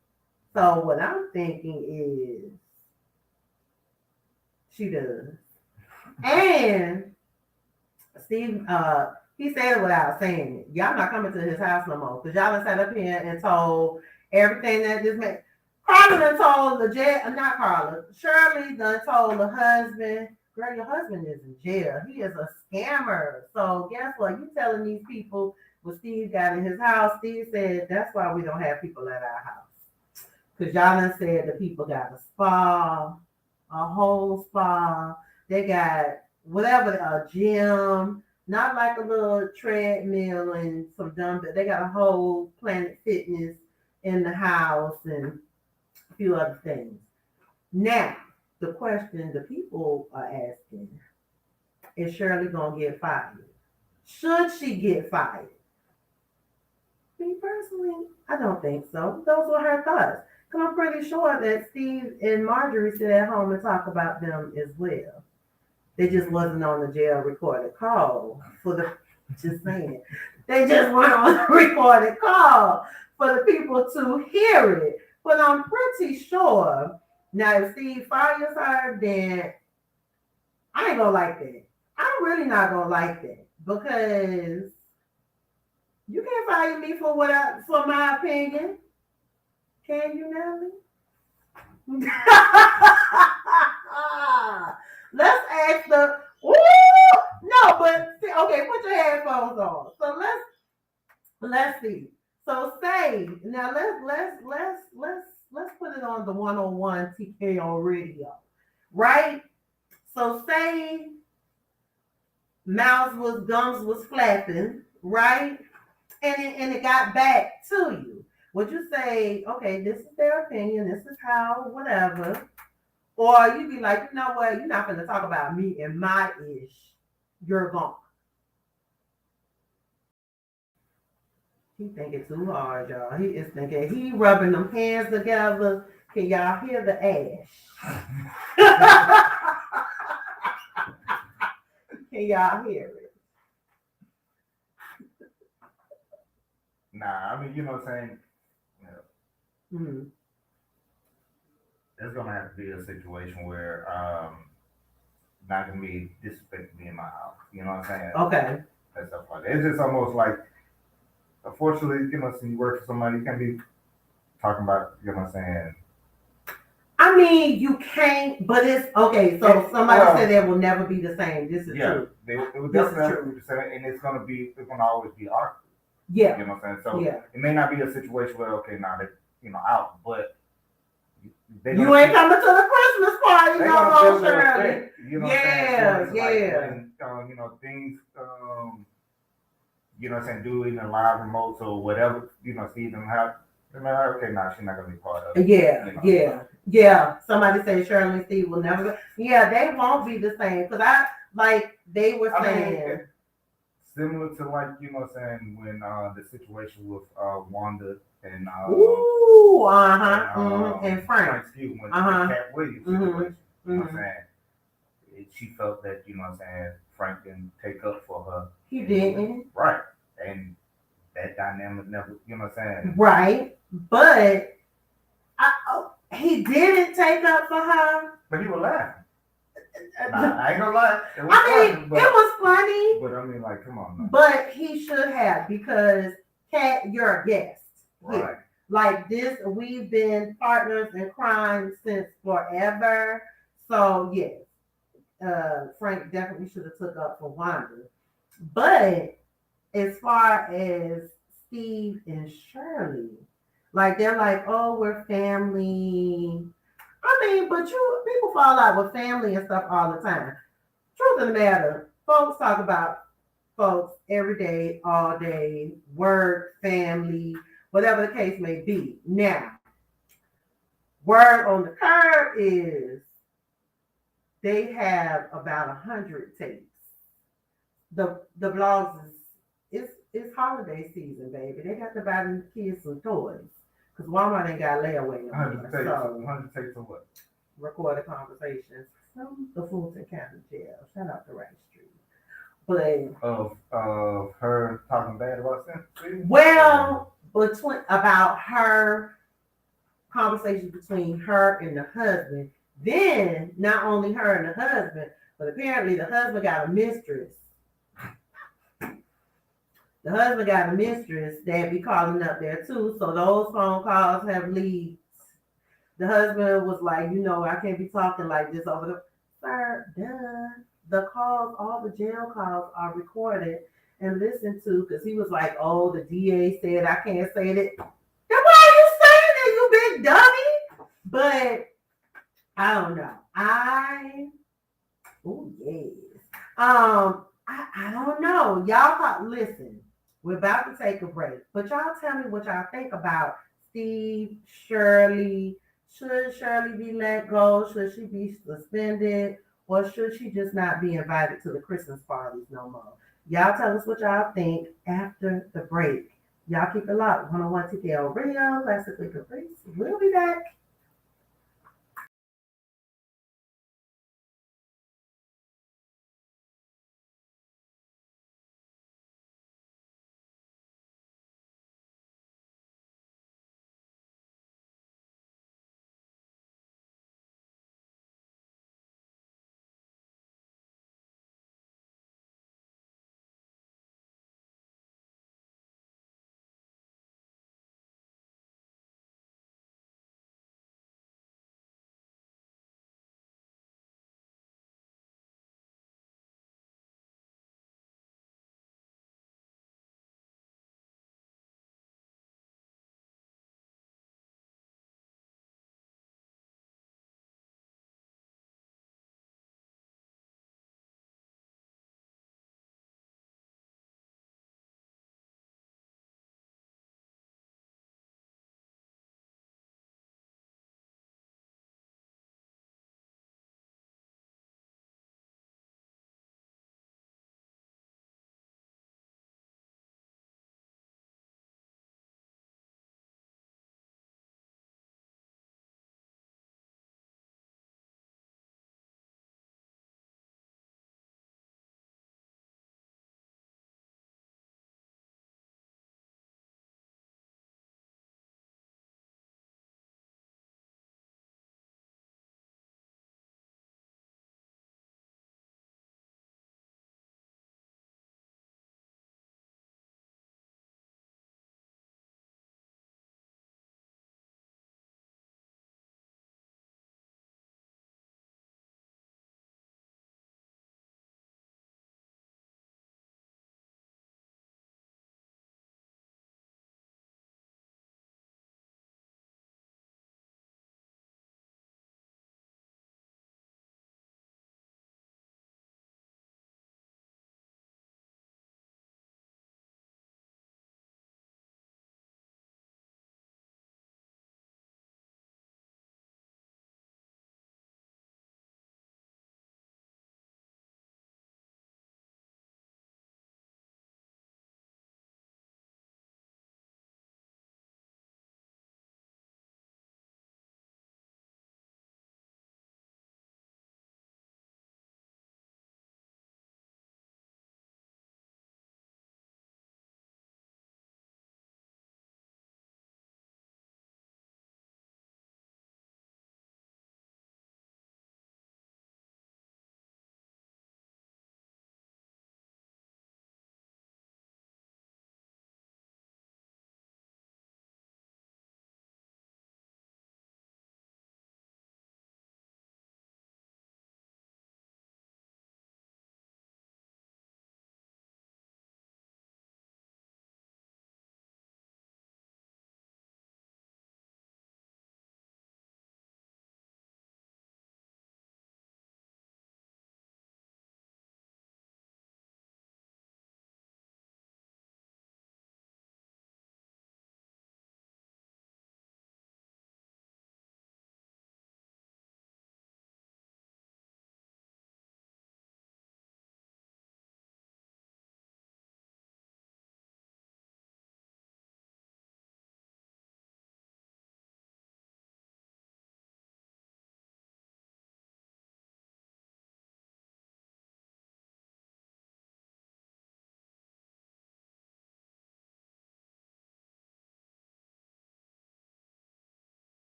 So what I'm thinking is she does. And Steve, he said it without saying it. Y'all not coming to his house no more because y'all done sat up here and told everything that this man. Carla done told the jail, not Carla. Shirley done told the husband, girl, your husband is in jail. He is a scammer. So guess what? You telling these people what Steve got in his house. Steve said that's why we don't have people at our house. Because y'all done said the people got a spa, a whole spa. They got whatever, a gym, not like a little treadmill and some dumbbells. They got a whole Planet Fitness in the house and a few other things. Now, the question the people are asking is Shirley gonna get fired? Should she get fired? Me personally, I don't think so. Those were her thoughts. Because I'm pretty sure that Steve and Marjorie sit at home and talk about them as well. They just wasn't on the jail recorded call for the just saying. They just weren't on the recorded call for the people to hear it. But I'm pretty sure now if Steve fires her, then I ain't gonna like that. I'm really not gonna like that because you can't fire me for for my opinion. Can you, Nelly? Let's ask the. Ooh, no, but okay, put your headphones on. So let's see. So say now let's put it on the 101 TKO radio, right? So say gums was flapping, right? And it got back to you. Would you say, okay, this is their opinion, this is how, whatever? Or you be like, you know what, you're not going to talk about me and my ish. You're gone. He thinking too hard, y'all. He is thinking, he rubbing them hands together. Can y'all hear the ash? Can y'all hear it? Nah, I mean, you know what I'm saying? Mm-hmm. There's gonna have to be a situation where not gonna be disrespecting me in my house. You know what I'm saying? Okay. And stuff like that. It's just almost like, unfortunately, you know, when you work for somebody, you can't be talking about, you know what I'm saying? I mean, you can't, but it's okay. So somebody said that will never be the same. This is Yeah, true. it would This is definitely true. be the same, and it's gonna always be awkward. Yeah. You know what I'm saying? So Yeah. it may not be a situation where, okay, now that, you know, out, but You ain't coming to the Christmas party they no gonna more, feel the Shirley. effect. You know Yeah, what I'm saying? So yeah. like when, you know, things, you know what I'm saying, do it in a live remote or whatever, you know, see them have, they're like, okay, nah, she's not gonna be part of it. Yeah, You know, yeah, so. yeah. Somebody said Shirley and Steve will never go. Yeah, they won't be the same. Cause they were saying. I mean, similar to like, you know what I'm saying, when the situation with Wanda and Ooh, and Frank. Excuse me, when Uh-huh. the Cat Williams situation. You know what I'm Mm-hmm. saying? She felt that, you know what I'm saying, Frank didn't take up for her. He didn't. Right. And that dynamic never, you know what I'm saying? Right. But he didn't take up for her. But he was laughing. Nah, I ain't gonna lie. It was it was funny. But I mean, like, come on. Man. But he should have, because Cat, you're a guest. Right. Here. Like this, we've been partners in crime since forever. So yes, Frank definitely should have took up for Wanda. But as far as Steve and Shirley, like they're like, oh, we're family. I mean, but people fall out with family and stuff all the time. Truth of the matter, folks talk about folks every day, all day, work, family, whatever the case may be. Now, word on the curb is they have about 100 tapes. The blogs it's holiday season, baby. They got to buy the kids some toys because Walmart ain't got layaway no more. 100 tapes of what? Recorded conversations from the Fulton County Jail. Shout out to Rice Street. But of her talking bad about Cynthia? Well, about her conversation between her and the husband. Then not only her and the husband, but apparently the husband got a mistress. The husband got a mistress that be calling up there too. So those phone calls have leads. The husband was like, I can't be talking like this over the sir, duh. The calls, all the jail calls are recorded and listened to, because he was like, oh, the DA said I can't say that. Then why are you saying that, you big dummy? But I don't know. Yes. I don't know. Y'all listen, we're about to take a break, but y'all tell me what y'all think about Steve, Shirley. Should Shirley be let go? Should she be suspended? Or should she just not be invited to the Christmas parties no more? Y'all tell us what y'all think after the break. Y'all keep it locked. 101 TKO Radio, classically Caprice. We'll be back.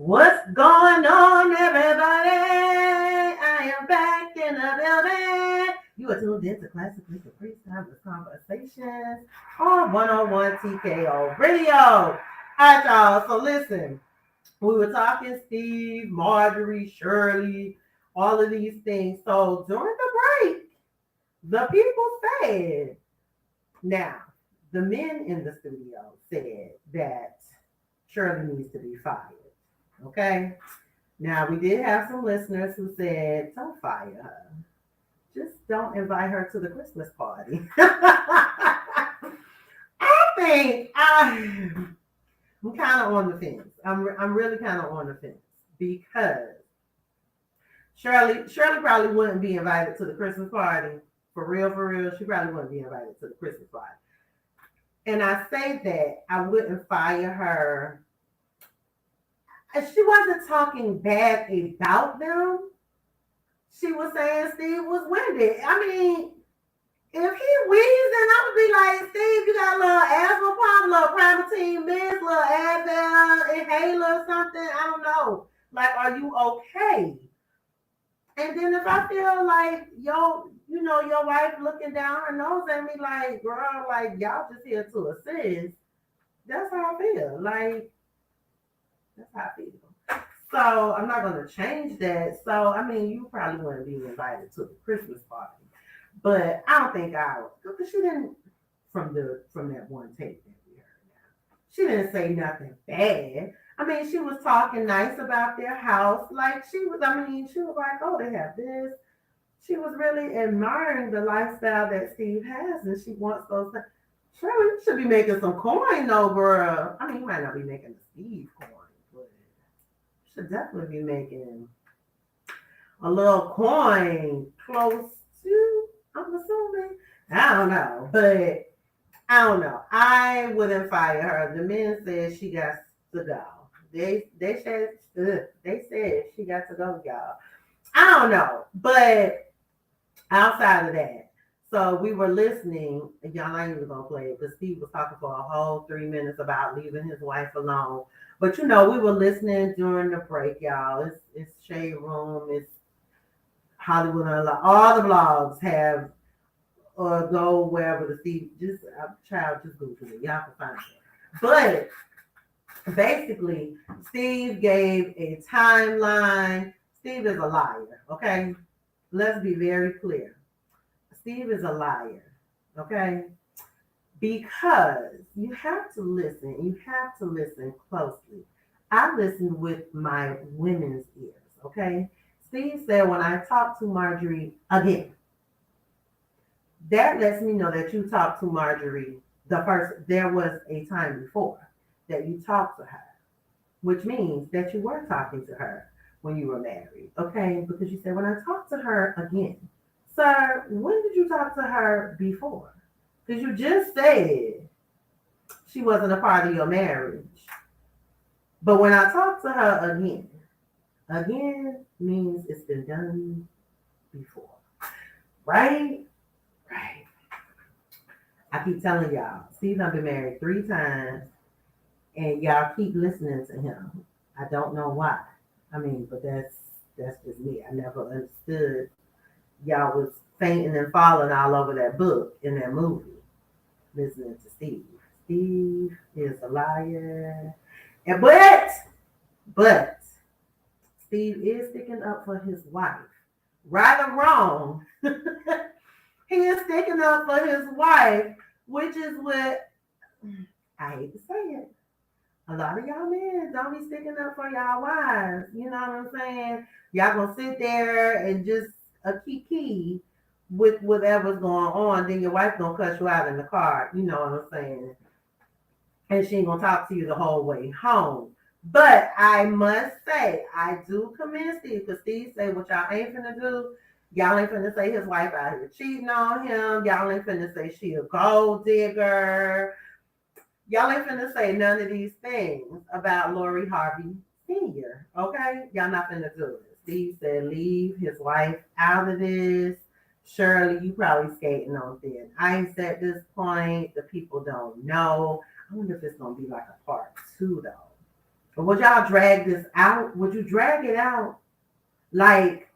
What's going on, everybody? I am back in the building. You are tuned into Classically Caprice Timeless Conversations on 101 TKO Radio. All right, y'all. So listen, we were talking Steve, Marjorie, Shirley, all of these things. So during the break, the people said, now, the men in the studio said that Shirley needs to be fired. Okay. Now we did have some listeners who said, "Don't fire her. Just don't invite her to the Christmas party." I think I'm kind of on the fence. I'm really kind of on the fence because Shirley probably wouldn't be invited to the Christmas party. For real, for real. She probably wouldn't be invited to the Christmas party. And I say that I wouldn't fire her. She wasn't talking bad about them. She was saying Steve was winded. I mean, if he wheezed, then I would be like, Steve, you got a little asthma problem, little Primatine mist, little Advil inhaler or something. I don't know. Like, are you okay? And then if I feel like your wife looking down her nose at me like, girl, like y'all just here to assist, that's how I feel. Like, that's how I feel. So I'm not gonna change that. So I mean, you probably wouldn't be invited to the Christmas party, but I don't think I would, because she didn't from that one tape that we heard. Now she didn't say nothing bad. I mean, she was talking nice about their house. Like she was. I mean, she was like, oh, they have this. She was really admiring the lifestyle that Steve has, and she wants those things. Sure, you should be making some coin over. I mean, you might not be making the Steve coin, but you should definitely be making a little coin close to, I'm assuming. I don't know, but I don't know. I wouldn't fire her. The men said she got to go. They said she got to go, y'all. I don't know, but outside of that, so we were listening. Y'all ain't even gonna play it, but Steve was talking for a whole 3 minutes about leaving his wife alone. But we were listening during the break, y'all. It's Shade Room. It's Hollywood Unlocked. All the blogs have or go wherever the Steve. Just child, just Google it. Y'all can find it. But basically, Steve gave a timeline. Steve is a liar, okay? Let's be very clear. Steve is a liar, okay? Because you have to listen. You have to listen closely. I listened with my women's ears, okay? Steve said, when I talk to Marjorie again, that lets me know that you talked to Marjorie there was a time before that you talked to her, which means that you were talking to her when you were married, okay? Because you said, when I talked to her again. Sir, when did you talk to her before? Because you just said she wasn't a part of your marriage. But when I talked to her again means it's been done before. Right? Right. I keep telling y'all, Steve done been married 3 times, and y'all keep listening to him. I don't know why. I mean, but that's just me. I never understood y'all was fainting and falling all over that book in that movie, listening to Steve. Steve is a liar. But Steve is sticking up for his wife. Right or wrong, he is sticking up for his wife, which is what I hate to say it. A lot of y'all men don't be sticking up for y'all wives. You know what I'm saying? Y'all gonna sit there and just a kiki with whatever's going on. Then your wife gonna cut you out in the car. You know what I'm saying? And she ain't gonna talk to you the whole way home. But I must say, I do commend Steve, because Steve said, what y'all ain't finna do, y'all ain't finna say his wife out here cheating on him. Y'all ain't finna say she a gold digger. Y'all ain't finna say none of these things about Lori Harvey Sr., okay? Y'all not finna do it. Steve said, leave his wife out of this. Shirley, you probably skating on thin ice at this point. The people don't know. I wonder if it's going to be like a part 2, though. Would y'all drag this out? Would you drag it out? Like,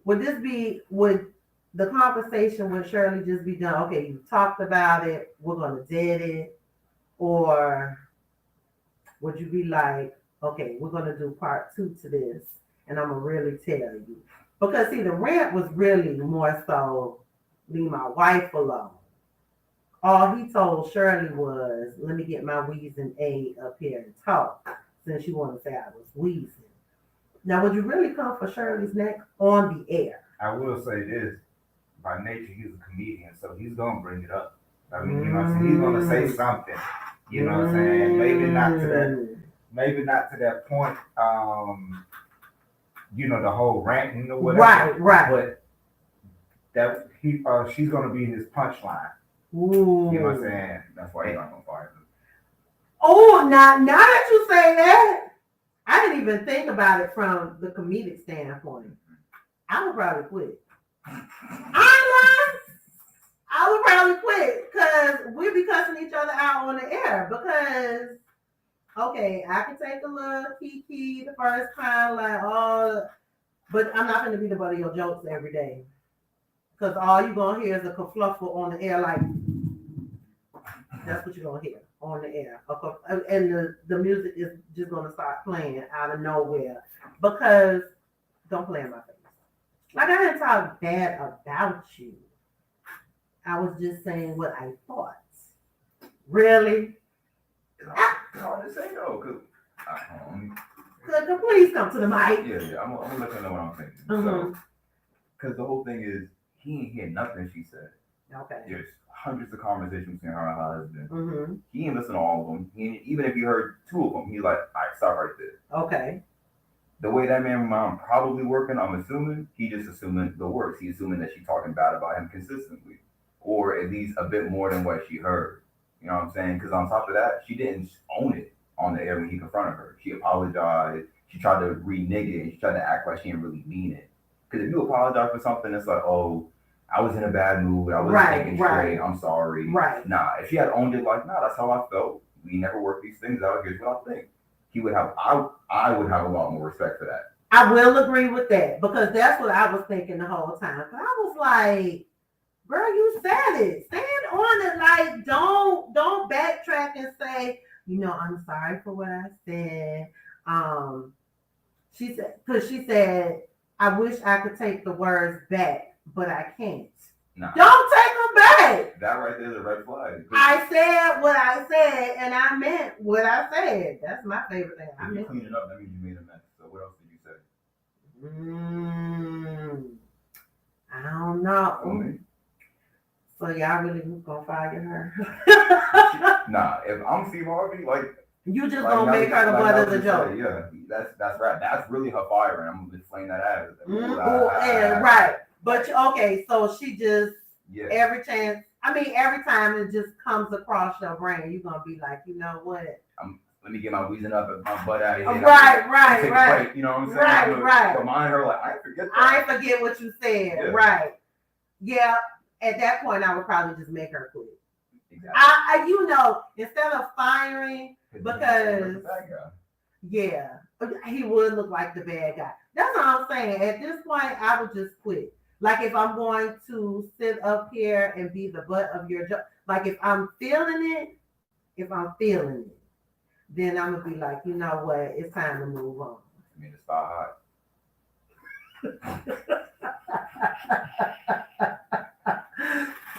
would the conversation with Shirley just be done? Okay, you talked about it. We're gonna dead it, or would you be like, okay, we're gonna do part two to this, and I'm gonna really tell you? Because see, the rant was really more so leave my wife alone. All he told Shirley was, let me get my wheezing aid up here and talk, since you want to say I was wheezing. Now, would you really come for Shirley's neck on the air? I will say this: by nature, he's a comedian, so he's gonna bring it up. I mean, you know what I'm saying? He's gonna say something. You know what I'm saying? Maybe not to that point. You know, the whole ranting or whatever. Right, right. But she's gonna be his punchline. Ooh. You know what I'm saying? That's why he's not gonna fire him. Oh, now that you say that, I didn't even think about it from the comedic standpoint. I would probably quit. I ain't lying. I would probably quit because we'd be cussing each other out on the air. Because, okay, I can take a little kiki the first time, like, oh, but I'm not going to be the butt of your jokes every day. Because all you're going to hear is a kerfluffle on the air, like, that's what you're going to hear on the air. And the music is just going to start playing out of nowhere. Because, don't play in my face. Like, I didn't talk bad about you. I was just saying what I thought. Really? It's hard to say though, Could please come to the mic. Yeah. I'm gonna let you know what I'm thinking. Mm-hmm. So, because the whole thing is, he ain't hear nothing she said. Okay. There's hundreds of conversations between her and her husband. Mm-hmm. He ain't listen to all of them. Even if he heard two of them, he's like, all right, stop right there. Okay. The way that man mom probably working, I'm assuming, he just assuming the worst. He's assuming that she's talking bad about him consistently, or at least a bit more than what she heard. You know what I'm saying? Because on top of that, she didn't own it on the air when he confronted her. She apologized. She tried to renege it, and she tried to act like she didn't really mean it. Because if you apologize for something, it's like, oh, I was in a bad mood. I wasn't thinking straight. I'm sorry. Right. Nah, if she had owned it, like, nah, that's how I felt. We never worked these things out. Here's what I think. He would have. I would have a lot more respect for that. I will agree with that because that's what I was thinking the whole time. I was like, girl, you said it. Stand on it. Like, don't backtrack and say, I'm sorry for what I said. She said, I wish I could take the words back, but I can't. Nah. Don't take them back. That right there is a red flag. I said what I said, and I meant what I said. That's my favorite thing. If you clean it up, that means you made a mess. So what else did you say? I don't know. Okay. So y'all really gonna fire her? Nah, if I'm Steve Harvey, like you just gonna make her the butt of the joke. Yeah, that's right. That's really her firing. I'm gonna explain that as. Right. But okay, so she just every time it just comes across your brain, you're gonna be like, you know what? Let me get my wheezing up and my butt out of here. Right. Break, you know what I'm saying? Right. Remind her, like, I forget that. I forget what you said. Yeah. Right. Yeah. At that point, I would probably just make her quit. Exactly. Instead of firing, because he would look like the bad guy. That's what I'm saying. At this point, I would just quit. Like if I'm going to sit up here and be the butt of your joke, like if I'm feeling it, then I'm gonna be like, you know what, it's time to move on. I mean, it's not hot.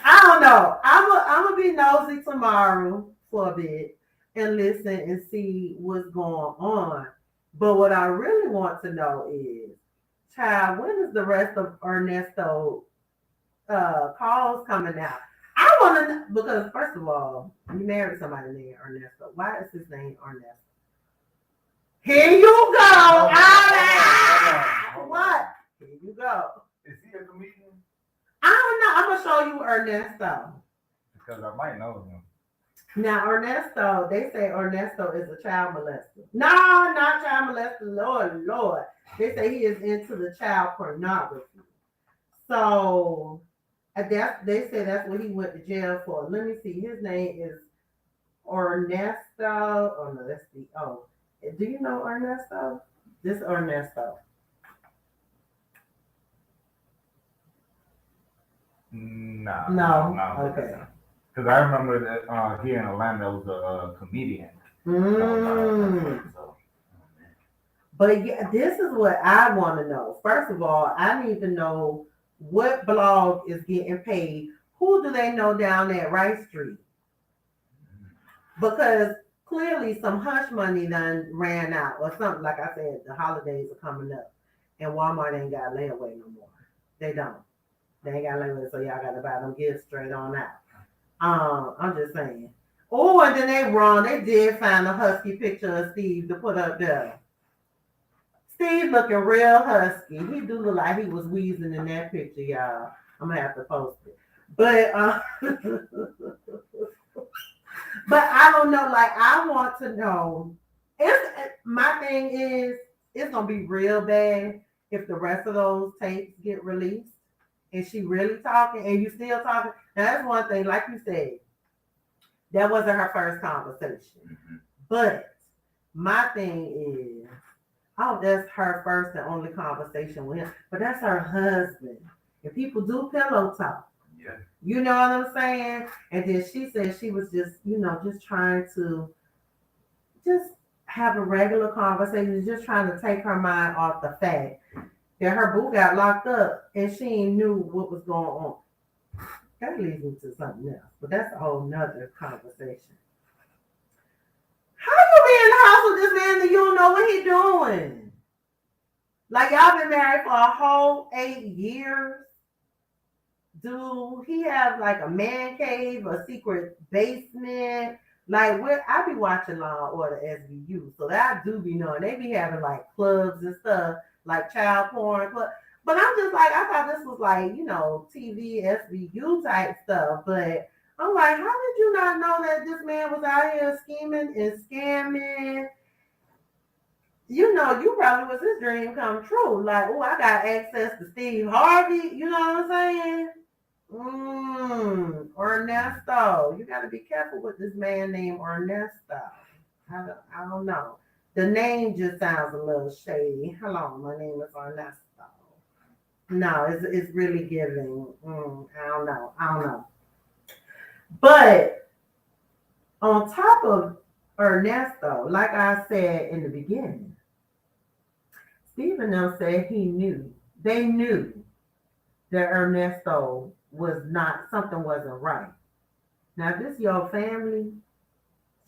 I don't know. I'm gonna be nosy tomorrow for a bit and listen and see what's going on. But what I really want to know is, child, when is the rest of Ernesto calls coming out? I want to know, because first of all, you married somebody named Ernesto. Why is his name Ernesto? Here you go. What? Here you go. Is he a comedian? I don't know. I'm gonna show you Ernesto. Because I might know him. Now, Ernesto, they say Ernesto is a child molester. No, not child molester. Lord. They say he is into the child pornography. So, they say that's what he went to jail for. Let me see. His name is Ernesto. Oh, no, that's the, Do you know Ernesto? This Ernesto. Nah, no, No. no. Okay. Because I remember that here in Atlanta, there was a comedian that was Mm. so. But yeah, this is what I want to know. First of all, I need to know what blog is getting paid. Who do they know down at Rice Street? Because clearly some hush money done ran out or something. Like I said, the holidays are coming up, and Walmart ain't got layaway no more. They don't. They ain't got layaway, so y'all got to buy them gifts straight on out. I'm just saying. Oh, and then they wrong. They did find a husky picture of Steve to put up there. Steve looking real husky. He do look like he was wheezing in that picture, y'all. I'm gonna have to post it. But but I don't know. Like I want to know. My thing is, it's gonna be real bad if the rest of those tapes get released and she really talking and you still talking. Now that's one thing. Like you said, that wasn't her first conversation. Mhm. But my thing is, oh, that's her first and only conversation with him. But that's her husband. And people do pillow talk. Yeah. You know what I'm saying? And then she said she was just, just trying to just have a regular conversation, just trying to take her mind off the fact that her boo got locked up and she ain't knew what was going on. That leads me to something else, but that's a whole nother conversation. How you be in the house with this man and you don't know what he doing? Like y'all been married for a whole 8 years. Do he have like a man cave, a secret basement? Like where I be watching Law and Order SVU, so that I do be knowing they be having like clubs and stuff, like child porn club. But I'm just like, I thought this was like, TV SVU type stuff. But I'm like, how did you not know that this man was out here scheming and scamming? You probably was his dream come true. Like, oh, I got access to Steve Harvey. You know what I'm saying? Ernesto. You got to be careful with this man named Ernesto. I don't know. The name just sounds a little shady. Hello, my name is Ernesto. No, it's really giving. I don't know. I don't know. But on top of Ernesto, like I said in the beginning, Stephen them said they knew that Ernesto was not, something wasn't right. Now, if this your family,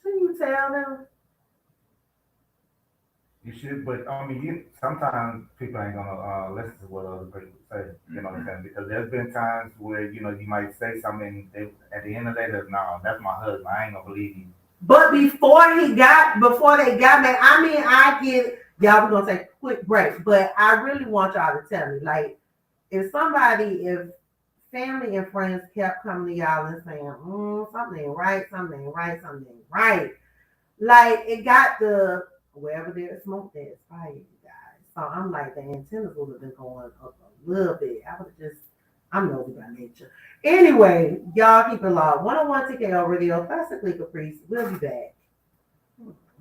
shouldn't you tell them? You should, but I mean, sometimes people ain't gonna listen to what other people say. You know what I'm saying? Because there's been times where you might say something. At the end of the day, no, that's my husband. I ain't gonna believe you. But before they got married, I mean, I get y'all. We're gonna take a quick break, but I really want y'all to tell me, like, if family and friends kept coming to y'all and saying, something ain't right, something ain't right, something ain't right. Like it got the wherever there's smoke, there's fire, you guys. So I'm like the antennas would have been going up a little bit. I would have just I'm nosy by nature. Anyway, y'all keep it locked. 101 TKO Radio, classically Caprice. We'll be back.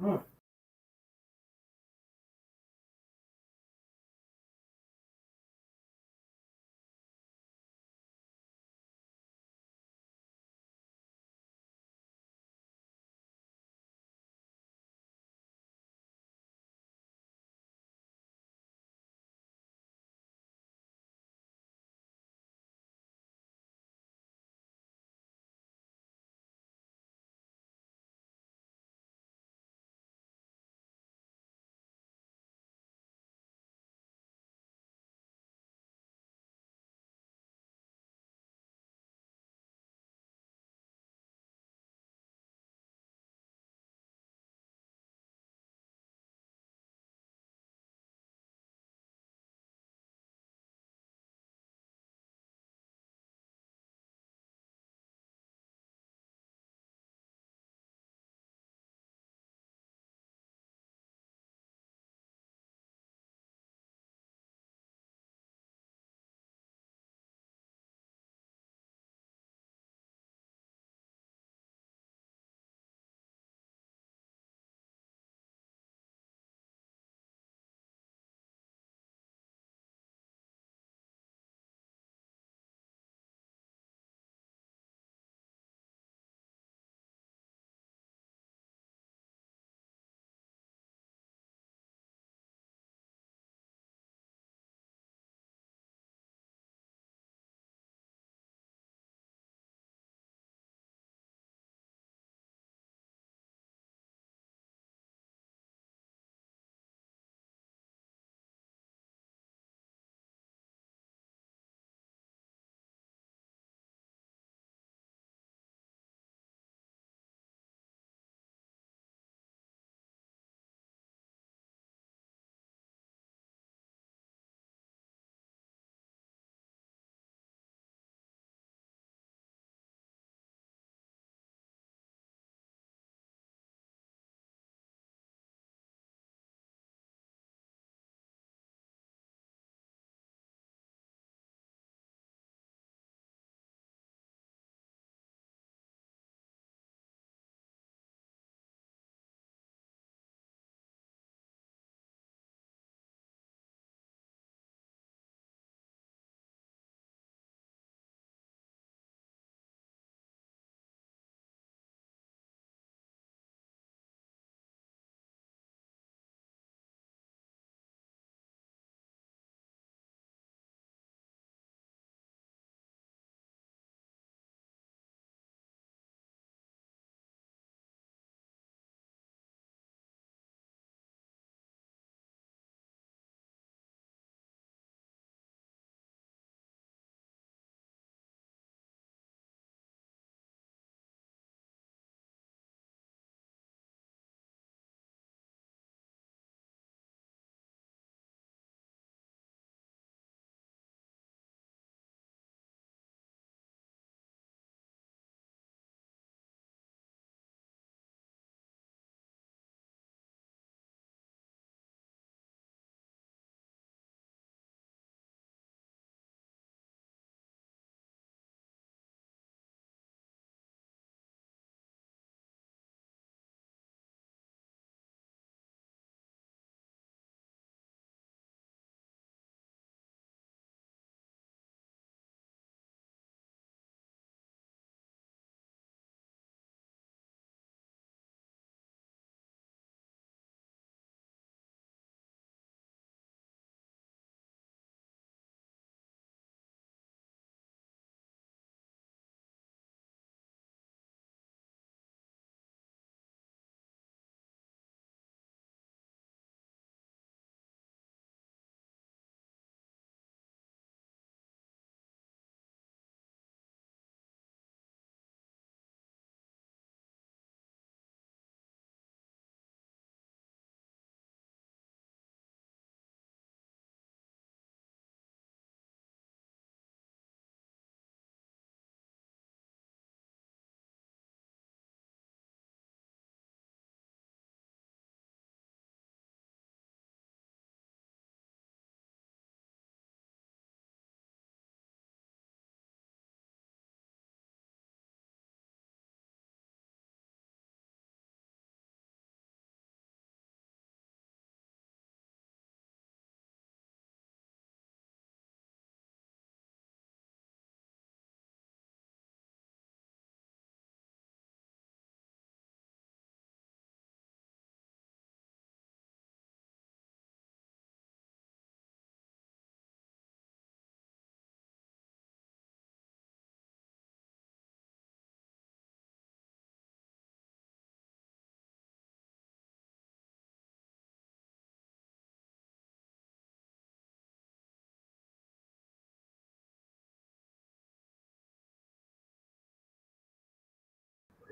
Mm.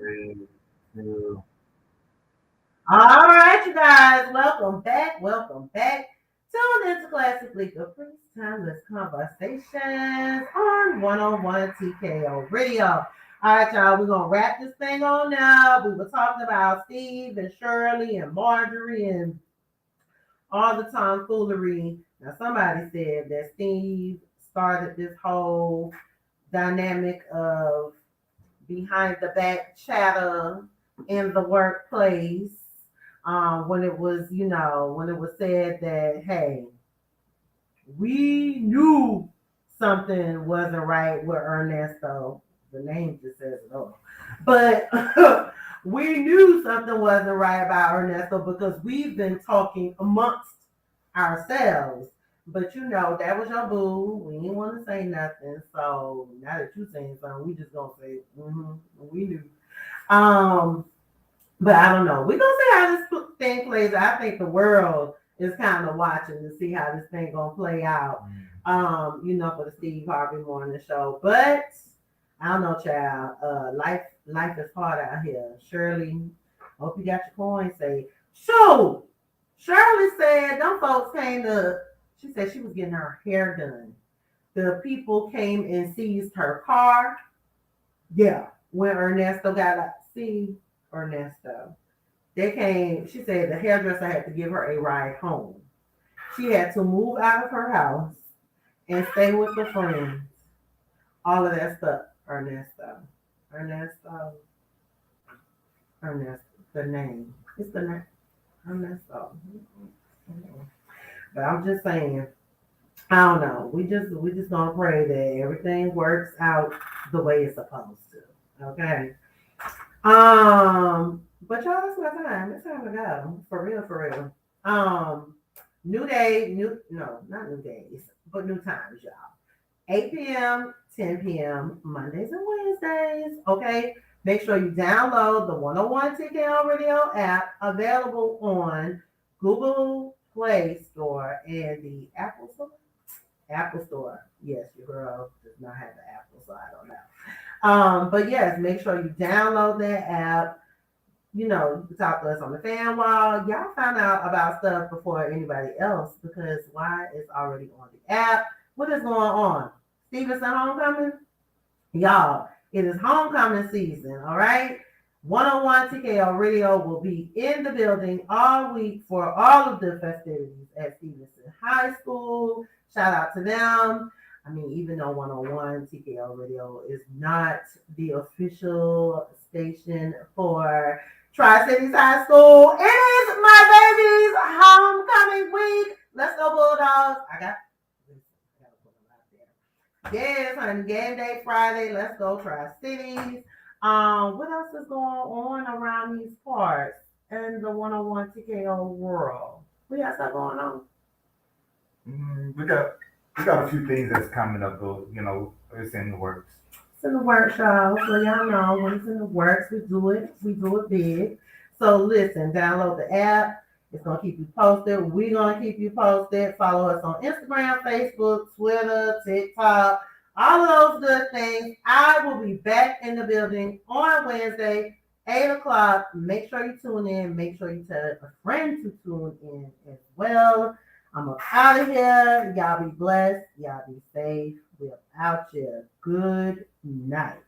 3, 2. All right, you guys, welcome back. Welcome back. Tune into Classically Caprice Timeless Conversations on 101 TKO Radio. All right, y'all, we're going to wrap this thing on now. We were talking about Steve and Shirley and Marjorie and all the tomfoolery. Now, somebody said that Steve started this whole dynamic of behind the back chatter in the workplace. When it was, when it was said that, hey, we knew something wasn't right with Ernesto. The name just says it all. But we knew something wasn't right about Ernesto because we've been talking amongst ourselves. But that was your boo. We didn't want to say nothing. So now that you saying something, we just gonna say, we knew. But I don't know. We're gonna see how this thing plays out. I think the world is kind of watching to see how this thing gonna play out. For the Steve Harvey Morning Show. But I don't know, child. Life is hard out here. Shirley, hope you got your coin saved. So Shirley said them folks came to. She said she was getting her hair done. The people came and seized her car. Yeah, when Ernesto got out. See, Ernesto. They came, she said the hairdresser had to give her a ride home. She had to move out of her house and stay with the friends. All of that stuff. Ernesto. The name. It's the name. Ernesto. But I'm just saying, I don't know. We just gonna pray that everything works out the way it's supposed to. Okay. But y'all, it's my time. It's time to go. For real. New day, not new days, but new times, y'all. 8 p.m., 10 p.m., Mondays and Wednesdays. Okay. Make sure you download the 101 TKO Radio app available on Google Play Store and the Apple Store. Apple Store. Yes, your girl does not have the Apple, so I don't know. But yes, make sure you download that app. You can talk to us on the fan wall. Y'all find out about stuff before anybody else because why it's already on the app. What is going on? Stevenson homecoming? Y'all, it is homecoming season, all right? 101 TKO Radio will be in the building all week for all of the festivities at Stevenson High School. Shout out to them. I mean, even though 101 TKO Radio is not the official station for Tri-Cities High School, it is my baby's homecoming week. Let's go Bulldogs. I got to put them out there. Yes, honey, game day Friday. Let's go Tri-Cities. What else is going on around these parts in the 101 TKO world? We got stuff going on. We got a few things that's coming up though. It's in the works. It's in the works, y'all. So y'all know when it's in the works, we do it big. So listen, download the app. It's gonna keep you posted. We're gonna keep you posted. Follow us on Instagram, Facebook, Twitter, TikTok, all of those good things. I will be back in the building on Wednesday, 8 o'clock. Make sure you tune in. Make sure you tell a friend to tune in as well. I'm up out of here. Y'all be blessed. Y'all be safe. We're out here. Good night.